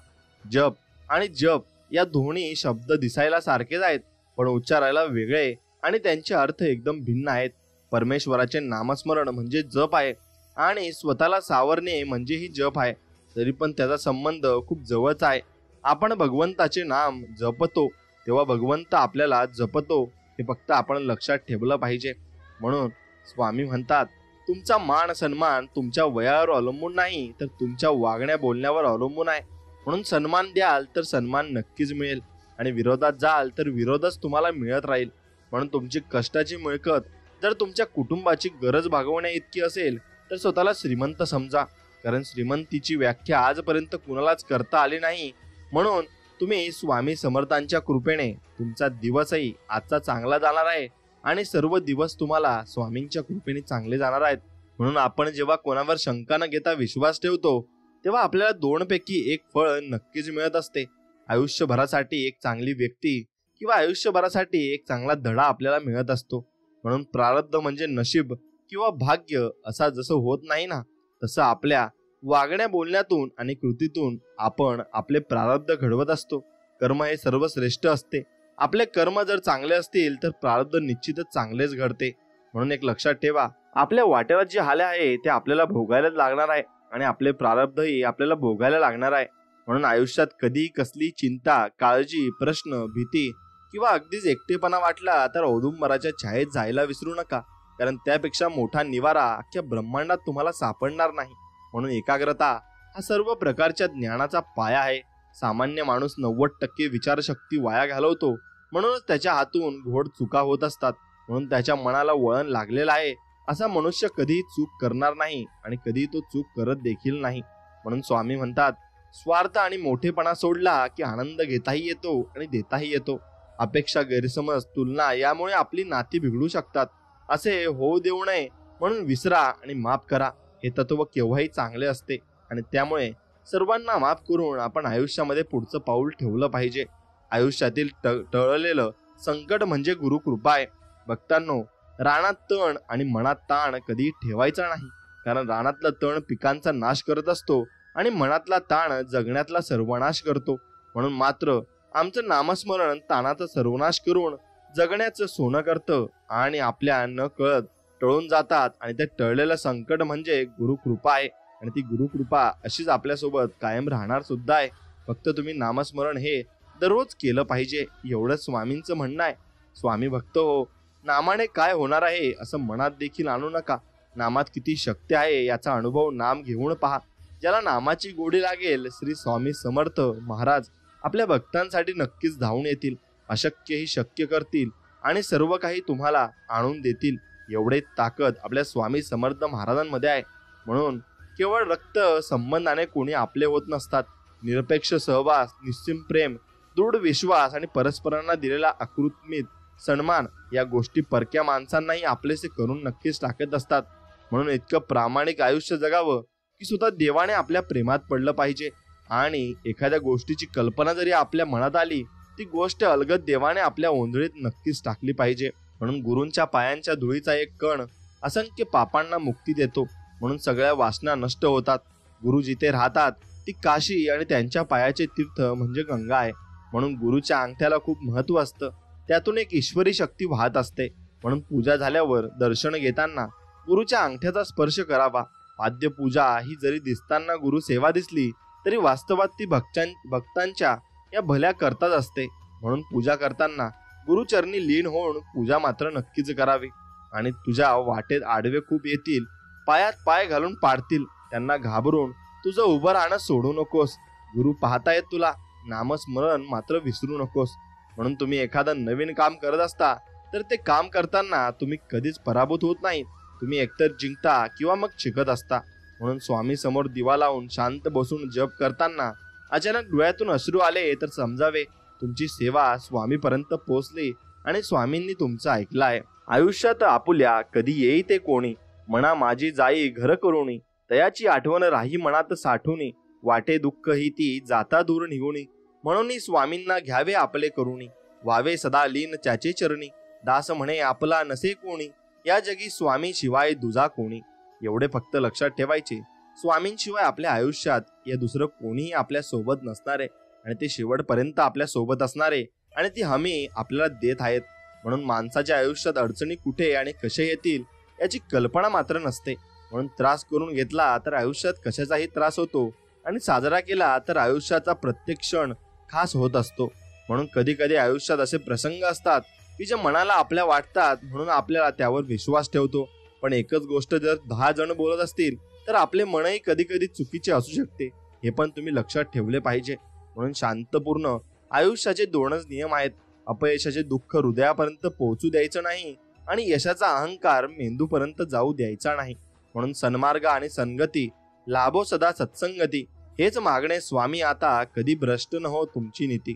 जप आणि जप या दोन्ही शब्द दिसायला सारखेच आहेत, पण उच्चारायला वेगळे आणि त्यांचे अर्थ एकदम भिन्न आहेत. परमेश्वराचे नामस्मरण म्हणजे जप आहे आणि स्वतःला सावरणे म्हणजेही जप आहे. तरी पण त्याचा संबंध खूप जवळचा आहे. आपण भगवंताचे नाम जपतो तेव्हा भगवंत आपल्याला जपतो हे फक्त आपण लक्षात ठेवलं पाहिजे. म्हणून स्वामी म्हणतात, तुमचा मान सन्मान तुमच्या वयावर अवलंबून नाही तर तुमच्या वागण्या बोलण्यावर अवलंबून आहे. म्हणून सन्मान द्याल तर सन्मान नक्कीच मिळेल आणि विरोधात जाल तर विरोधच तुम्हाला मिळत राहील. म्हणून तुमची कष्टाची मिळकत जर तुमच्या कुटुंबाची गरज भागवण्या इतकी असेल तर स्वतःला श्रीमंत समजा. कारण श्रीमंतीची व्याख्या आजपर्यंत कुणालाच करता आली नाही. म्हणून तुम्ही स्वामी समर्थांच्या कृपेने तुमचा दिवसही आजचा चांगला जाणार आहे आणि सर्व दिवस तुम्हाला स्वामींच्या कृपेने चांगले जाणार आहेत. म्हणून आपण जेव्हा कोणावर शंका न घेता विश्वास ठेवतो तेव्हा आपल्याला दोनपैकी एक फळ नक्कीच मिळत असते. आयुष्यभरासाठी एक चांगली व्यक्ती किंवा आयुष्यभरासाठी एक चांगला धडा आपल्याला मिळत असतो. म्हणून प्रारब्ध म्हणजे नशीब किंवा भाग्य असा जसं होत नाही ना, तसं आपल्या वागण्या बोलण्यातून आणि कृतीतून आपण आपले प्रारब्ध घडवत असतो. कर्म हे सर्वश्रेष्ठ असते. आपले कर्म जर चांगले असतील तर प्रारब्ध निश्चितच चांगलेच घडते. म्हणून एक लक्षात ठेवा, आपल्या वाट्याला जे आले आहे ते आपल्याला भोगायलाच लागणार आहे आणि आपले प्रारब्धही आपल्याला भोगायला लागणार आहे. म्हणून आयुष्यात कधी कसली चिंता, काळजी, प्रश्न, भीती किंवा अगदीच एकटेपणा वाटला तर औदुंबराच्या छायेत जायला विसरू नका. कारण त्यापेक्षा मोठा निवारा अख्ख्या ब्रह्मांडात तुम्हाला सापडणार नाही. म्हणून एकाग्रता हा सर्व प्रकारच्या ज्ञानाचा पाया आहे. सामान्य माणूस 90% विचारशक्ती वाया घालवतो. म्हणूनच त्याच्या हातून घोड चुका होत असतात. म्हणून त्याच्या मनाला वळण लागलेलं आहे. असा मनुष्य कधीही चूक करणार नाही आणि कधी तो चूक करत देखील नाही. म्हणून स्वामी म्हणतात, स्वार्थ आणि मोठेपणा सोडला की आनंद घेताही येतो आणि देताही येतो. अपेक्षा, गैरसमज, तुलना यामुळे आपली नाती बिघडू शकतात. असे होऊ देऊ नये म्हणून विसरा आणि माफ करा हे तत्व केव्हाही चांगले असते आणि त्यामुळे सर्वांना माफ करून आपण आयुष्यामध्ये पुढचं पाऊल ठेवलं पाहिजे. आयुष्यातील टळलेलं संकट म्हणजे गुरुकृपा आहे. भक्तांनो, रानात तण आणि मनात ताण कधी ठेवायचा नाही, कारण रानातला तण पिकांचा नाश करत असतो आणि मनातला ताण जगण्यातला सर्वनाश करतो. म्हणून मात्र आमचं नामस्मरण ताणाचा सर्वनाश करून जगण्याचं सोनं करतं आणि आपल्या न कळत टळून जातात. आणि ते टळलेलं संकट म्हणजे गुरुकृपा आहे आणि ती गुरुकृपा अशीच आपल्यासोबत कायम राहणार सुद्धा आहे. फक्त तुम्ही नामस्मरण हे दररोज केलं पाहिजे, एवढंच स्वामींचं म्हणणं आहे. स्वामी भक्त हो, नामाने काय होणार आहे असं मनात देखील आणू नका. नामात किती शक्ती आहे याचा अनुभव नाम घेऊन पहा. ज्याला नामाची गोडी लागेल, श्री स्वामी समर्थ महाराज आपल्या भक्तांसाठी नक्कीच धावून येतील, अशक्यही शक्य करतील आणि सर्व काही तुम्हाला आणून देतील. एवढे ताकद आपल्या स्वामी समर्थ महाराजांमध्ये आहे. म्हणून केवळ रक्त संबंधाने कोणी आपले होत नसतात. निरपेक्ष सहवास, निस्सीम प्रेम, दृढ विश्वास आणि परस्परांना दिलेला अकृत्रिम सन्मान या गोष्टी परक्या माणसांनाही आपलेसे करून नक्कीच टाकत असतात. म्हणून इतकं प्रामाणिक आयुष्य जगावं की स्वतः देवाने आपल्या प्रेमात पडलं पाहिजे. आणि एखाद्या गोष्टीची कल्पना जरी आपल्या मनात आली, ती गोष्ट अलगद देवाने आपल्या ओंजळीत नक्कीच टाकली पाहिजे. म्हणून गुरूंच्या पायांच्या धुळीचा एक कण असंख्य पापांना मुक्ती देतो. म्हणून सगळ्या वासना नष्ट होतात. गुरु जिथे राहतात ती काशी आणि त्यांच्या पायाचे तीर्थ म्हणजे गंगा आहे. म्हणून गुरुच्या अंगठ्याला खूप महत्व असतं. त्यातून एक ईश्वरी शक्ती वाहत असते. म्हणून पूजा झाल्यावर दर्शन घेताना गुरुच्या अंगठ्याचा स्पर्श करावा. पाद्य पूजा ही जरी दिसताना गुरु सेवा दिसली तरी वास्तवात ती भक्तांच्या या भल्या करताच असते. म्हणून पूजा करताना गुरुचरणी लीन होऊन पूजा मात्र नक्कीच करावी. आणि तुझ्या वाटेत आडवे खूप येतील, पायात पाय घालून पाडतील, त्यांना घाबरून तुझं उभं राहणं सोडू नकोस. गुरु पाहतायत तुला, नामस्मरण मात्र विसरू नकोस. म्हणून तुम्ही एखादं नवीन काम करत असता तर ते काम करताना तुम्ही कधीच पराभूत होत नाही. तुम्ही एकतर जिंकता किंवा मग शिकत असता. म्हणून स्वामी समोर दिवा लावून शांत बसून जप करताना अचानक डोळ्यातून अश्रू आले तर समजावे तुमची सेवा स्वामीपर्यंत पोहोचली आणि स्वामींनी तुमचं ऐकलं आहे. आयुष्यात आपुल्या कधी येई ते कोणी, मना माझी जाई घर करुणी, तयाची आठवण राही मनात साठवणी, वाटे दुःख ही ती जाता दूर निघुणी, म्हणून स्वामींना घ्यावे आपले करुणी, व्हावे सदा लीन त्याचे चरणी, दास म्हणे आपला नसे कोणी, या जगी स्वामी शिवाय दुजा कोणी. एवढे फक्त लक्षात ठेवायचे, स्वामींशिवाय आपल्या आयुष्यात या दुसरं कोणीही आपल्या सोबत नसणारे आणि ते शेवटपर्यंत आपल्या सोबत असणारे आणि ती हमी आपल्याला देत आहेत. म्हणून माणसाच्या आयुष्यात अडचणी कुठे आणि कसे येतील याची कल्पना मात्र नसते. म्हणून त्रास करून घेतला तर आयुष्यात कशाचाही त्रास होतो आणि साजरा केला तर आयुष्याचा प्रत्येक क्षण खास होत असतो. म्हणून कधी कधी आयुष्यात असे प्रसंग असतात की जे मनाला आपल्या वाटतात, म्हणून आपल्याला त्यावर विश्वास ठेवतो. पण एकच गोष्ट जर 10 जण बोलत असतील तर आपले मनही कधी कधी चुकीचे असू शकते. हे पण तुम्ही लक्षात ठेवले पाहिजे. म्हणून शांतपूर्ण आयुष्याचे 2च नियम आहेत. अपयशाचे दुःख हृदयापर्यंत पोहोचू द्यायचं नाही आणि यशाचा अहंकार मेंदूपर्यंत जाऊ द्यायचा नाही. म्हणून सन्मार्ग आणि संगती लाभो सदा सत्संगती, हेच मागणे स्वामी आता कधी भ्रष्ट न हो तुमची नीती.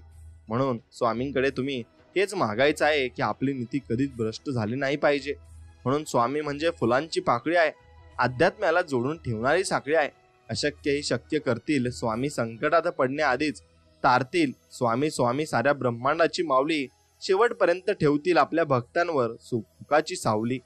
म्हणून स्वामींकडे तुम्ही हेच मागायचं आहे की आपली नीती कधीच भ्रष्ट झाली नाही पाहिजे. म्हणून स्वामी म्हणजे फुलांची पाकळी आहे, अध्यात्म्याला जोडून ठेवणारी साखळी आहे. अशक्यही शक्य करतील स्वामी, संकटात पडण्याआधीच तारतील स्वामी. स्वामी साऱ्या ब्रह्मांडाची माऊली, शेवटपर्यंत ठेवतील आपल्या भक्तांवर सुखाची सावली.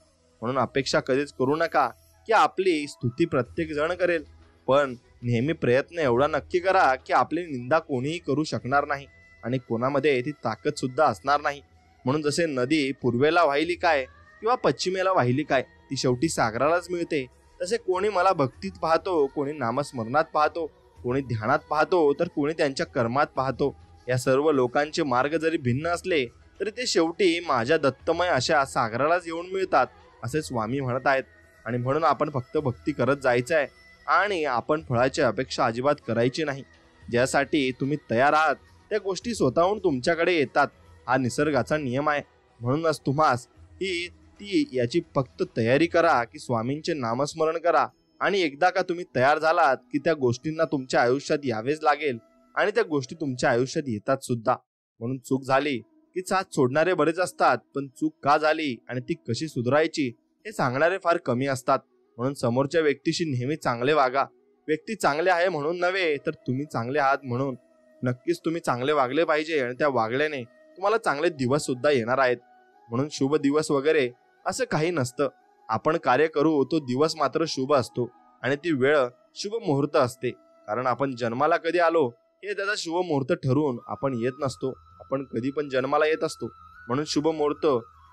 म्हणून अपेक्षा कधीच करू नका की आपली स्तुती प्रत्येक जण करेल, पण नेहमी प्रयत्न एवढा नक्की करा की आपली निंदा कोणीही करू शकणार नाही आणि कोणामध्ये ती ताकद सुद्धा असणार नाही. म्हणून जसे नदी पूर्वेला वाहिली काय किंवा पश्चिमेला वाहिली काय, ती शेवटी सागरालाच मिळते. तसे कोणी मला भक्तीत पाहतो, कोणी नामस्मरणात पाहतो, कोणी ध्यानात पाहतो, तर कोणी त्यांच्या कर्मात पाहतो. या सर्व लोकांचे मार्ग जरी भिन्न असले तरी ते शेवटी माझ्या दत्तमय अशा सागरालाच येऊन मिळतात, असे स्वामी म्हणत आहेत. आणि म्हणून आपण फक्त भक्ती करत जायचं आहे आणि आपण फळाची अपेक्षा अजिबात करायची नाही. ज्यासाठी तुम्ही तयार आहात त्या गोष्टी स्वतःहून तुमच्याकडे येतात. हा निसर्गाचा नियम आहे. म्हणूनच तुम्हास याची फक्त तयारी करा की स्वामींचे नामस्मरण करा आणि एकदा का तुम्ही तयार झालात की त्या गोष्टींना तुमच्या आयुष्यात यावेच लागेल आणि त्या गोष्टी तुमच्या आयुष्यात येतात सुद्धा. म्हणून चूक झाली की साथ सोडणारे बरेच असतात, पण चूक का झाली आणि ती कशी सुधारायची हे सांगणारे फार कमी असतात. म्हणून समोरच्या व्यक्तीशी नेहमी चांगले वागा. व्यक्ती चांगले आहे म्हणून नव्हे, तर तुम्ही चांगले आहात म्हणून. नक्कीच तुम्ही चांगले वागले पाहिजे आणि त्या वागल्याने तुम्हाला चांगले दिवस सुद्धा येणार आहेत. म्हणून शुभ दिवस वगैरे असं काही नसतं. आपण कार्य करू तो दिवस मात्र शुभ असतो आणि ती वेळ शुभ मुहूर्त असते. कारण आपण जन्माला कधी आलो हे त्याचा शुभ मुहूर्त ठरवून आपण येत नसतो. आपण कधी पण जन्माला येत असतो. म्हणून शुभ मुहूर्त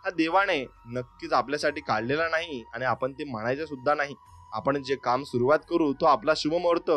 हा देवाने नक्कीच आपल्यासाठी काढलेला नाही आणि आपण ते मानायचं सुद्धा नाही. आपण जे काम सुरुवात करू तो आपला शुभ मुहूर्त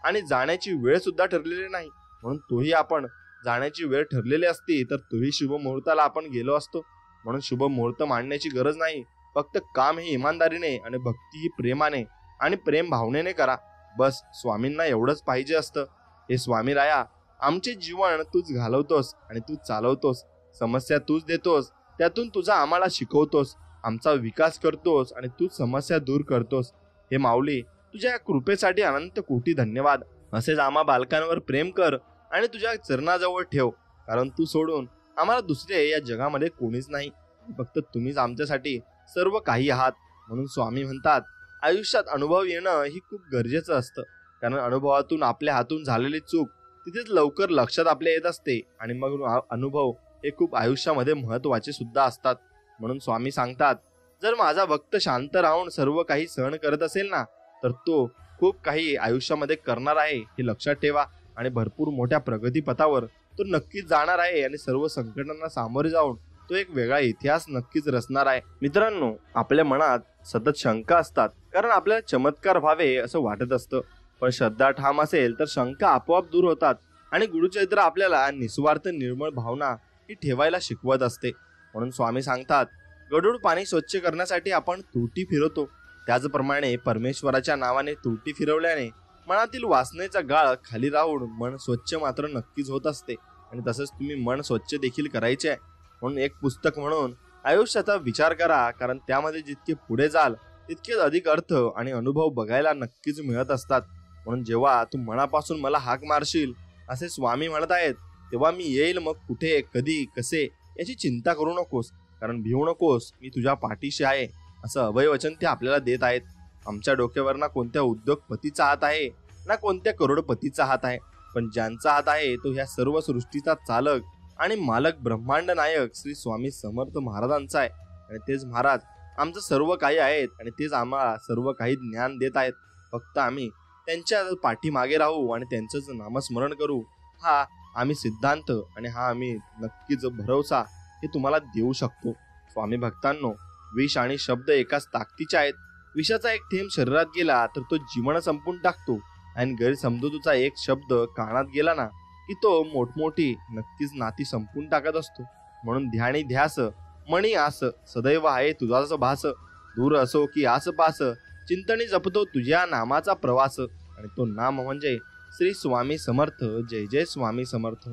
आणि जाण्याची वेळ सुद्धा ठरलेली नाही. म्हणून तोही आपण जाण्याची वेळ ठरलेली असती तर तोही शुभ मुहूर्ताला आपण गेलो असतो. म्हणून शुभ मुहूर्त मांडण्याची गरज नाही. फक्त काम हे इमानदारीने आणि भक्ती ही प्रेमाने आणि प्रेम भावनेने करा. बस स्वामींना एवढंच पाहिजे असतं. हे स्वामी राया, आमचे जीवन तूच घालवतोस आणि तूच चालवतोस. समस्या तूच देतोस, त्यातून तुझा आम्हाला शिकवतोस. आमचा विकास करतोस आणि तूच समस्या दूर करतोस. हे माऊली, तुझ्या कृपेसाठी अनंत कोटी धन्यवाद. असेच आम्हा बालकांवर प्रेम कर आणि तुझ्या चरणाजवळ ठेव. कारण तू सोडून आम्हाला दुसरे या जगामध्ये कोणीच नाही. फक्त तुम्हीच आमच्यासाठी सर्व काही आहात. म्हणून स्वामी म्हणतात, आयुष्यात अनुभव येणं ही खूप गरजेचं असतं. कारण अनुभवातून आपल्या हातून झालेली चूक तिथेच लवकर लक्षात आपल्या येत असते आणि मग अनुभव हे खूप आयुष्यामध्ये महत्वाचे सुद्धा असतात. म्हणून स्वामी सांगतात, जर माझा भक्त शांत राहून सर्व काही सहन करत असेल ना, तर तो खूप काही आयुष्यामध्ये करणार आहे हे लक्षात ठेवा. आणि भरपूर मोठ्या प्रगतीपथावर तो नक्कीच जाणार आहे आणि सर्व संकटांना सामोरे जाऊन तो एक वेगळा इतिहास नक्कीच रचणार आहे. मित्रांनो, आपल्या मनात सतत शंका असतात. कारण आपल्याला चमत्कार व्हावे असं वाटत असतं. पण श्रद्धा ठाम असेल तर शंका आपोआप दूर होतात आणि गुरुचरित्र आपल्याला निस्वार्थ निर्मळ भावना ही ठेवायला शिकवत असते. म्हणून स्वामी सांगतात, गढूळ पाणी स्वच्छ करण्यासाठी आपण तुरटी फिरवतो, त्याचप्रमाणे परमेश्वराच्या नावाने तुरटी फिरवल्याने मनातील वासनेचा गाळ खाली राहून मन स्वच्छ मात्र नक्कीच होत असते. आणि तसंच तुम्ही मन स्वच्छ देखील करायचे आहे. म्हणून एक पुस्तक म्हणून आयुष्याचा विचार करा. कारण त्यामध्ये जितके पुढे जाल तितकेच अधिक अर्थ आणि अनुभव बघायला नक्कीच मिळत असतात. म्हणून जेव्हा तू मनापासून मला हाक मारशील असे स्वामी म्हणत आहेत, तेव्हा मी येईल. मग कुठे, कधी, कसे याची चिंता करू नकोस. कारण भिवू नकोस, मी तुझ्या पाठीशी आहे असं अभयवचन ते आपल्याला देत आहेत. आमच्या डोक्यावर ना कोणत्या उद्योगपतीचा हात आहे ना कोणत्या करोडपतीचा हात आहे, पण ज्यांचा हात आहे तो ह्या सर्व सृष्टीचा चालक आणि मालक ब्रह्मांड नायक श्री स्वामी समर्थ महाराजांचा आहे. आणि तेच महाराज आमचं सर्व काही आहेत आणि तेच आम्हाला सर्व काही ज्ञान देत आहेत. फक्त आम्ही त्यांच्या पाठीमागे राहू आणि त्यांचंच नामस्मरण करू. हा आम्ही सिद्धांत आणि हा आम्ही नक्कीच भरवसा हे तुम्हाला देऊ शकतो. स्वामी भक्तांनो, विष आणि शब्द एकाच ताकदीचे आहेत. विषाचा एक थेंब शरीरात गेला तर तो जीवन संपून टाकतो आणि गैरसमजुतीचा एक शब्द कानात गेला ना की तो मोठमोठी नक्कीच नाती संपून टाकत असतो. म्हणून ध्यानी ध्यास मणी आस सदैव आहे तुझाच भास, दूर असो की आस पास चिंतनी जपतो तुझ्या नामाचा प्रवास. आणि तो नाम म्हणजे श्री स्वामी समर्थ. जय जय स्वामी समर्थ.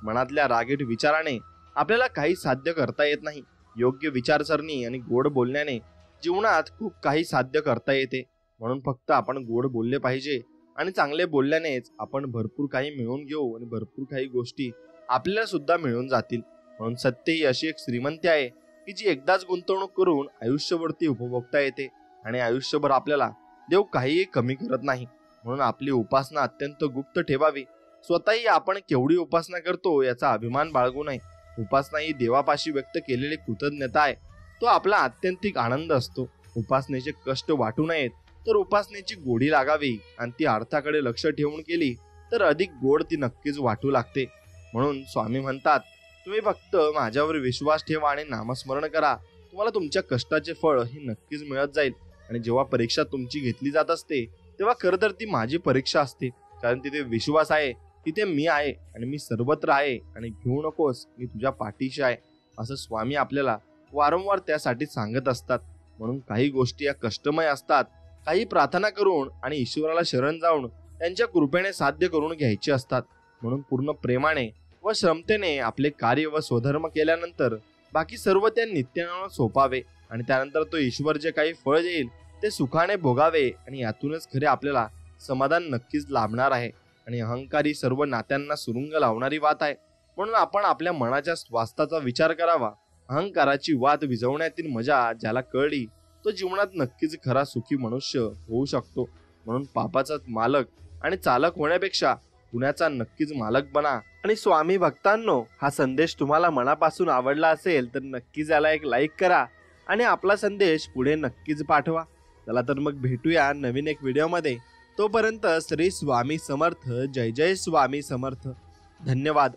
मनातल्या रागीट विचाराने आपल्याला काही साध्य करता येत नाही. योग्य विचारसरणी आणि गोड बोलण्याने जीवनात खूप काही साध्य करता येते. म्हणून फक्त आपण गोड बोलले पाहिजे आणि चांगले बोलल्यानेच आपण भरपूर काही मिळवून घेऊ आणि भरपूर काही गोष्टी आपल्याला सुद्धा मिळून जातील. म्हणून सत्य ही अशी एक श्रीमंती आहे की जी एकदाच गुंतवणूक करून आयुष्यभरती उपभोगता येते आणि आयुष्यभर आपल्याला देव काहीही कमी करत नाही. म्हणून आपली उपासना अत्यंत गुप्त ठेवावी. स्वतःही आपण केवढी उपासना करतो याचा अभिमान बाळगू नये. उपासना ही देवापाशी व्यक्त केलेली कृतज्ञता आहे. तो आपला आत्यंतिक आनंद असतो. उपासनेचे कष्ट वाटू नयेत तर उपासनेची गोडी लागावी आणि ती अर्थाकडे लक्ष ठेवून केली तर अधिक गोड ती नक्कीच वाटू लागते. म्हणून स्वामी म्हणतात, तुम्ही फक्त माझ्यावर विश्वास ठेवा आणि नामस्मरण करा. तुम्हाला तुमच्या कष्टाचे फळ हे नक्कीच मिळत जाईल. आणि जेव्हा परीक्षा तुमची घेतली जात असते तेव्हा खरं तर ती माझी परीक्षा असते. कारण तिथे विश्वास आहे, तिथे मी आहे आणि मी सर्वत्र आहे आणि घेऊ नकोस, मी तुझ्या पाठीशी आहे असं स्वामी आपल्याला वारंवार त्यासाठी सांगत असतात. म्हणून काही गोष्टी या कष्टमय असतात. काही प्रार्थना करून आणि ईश्वराला शरण जाऊन त्यांच्या कृपेने साध्य करून घ्यायचे असतात. म्हणून पूर्ण प्रेमाने व श्रमतेने आपले कार्य व स्वधर्म केल्यानंतर बाकी सर्व त्या नित्यानं सोपावे आणि त्यानंतर तो ईश्वर जे काही फळ देईल ते सुखाने भोगावे. आणि यातूनच खरे आपल्याला समाधान नक्कीच लाभणार आहे. आणि अहंकारी सर्व नात्यांना सुरुंग लावणारी बात आहे. म्हणून आपण आपल्या मनाच्या स्वास्थ्याचा विचार करावा. अहंकाराची वात विझवण्यातील मजा ज्याला कळली तो जीवनात नक्कीच खरा सुखी मनुष्य होऊ शकतो. म्हणून पापाचा मालक आणि चालक होण्यापेक्षा पुण्याचा नक्कीच मालक बना. आणि स्वामी भक्तांनो, हा संदेश तुम्हाला मनापासून आवडला असेल तर नक्कीच याला एक लाईक करा आणि आपला संदेश पुढे नक्कीच पाठवा. चला तर मग भेटूया नवीन एक व्हिडिओमध्ये. तोपर्यंत श्री स्वामी समर्थ. जय जय स्वामी समर्थ. धन्यवाद.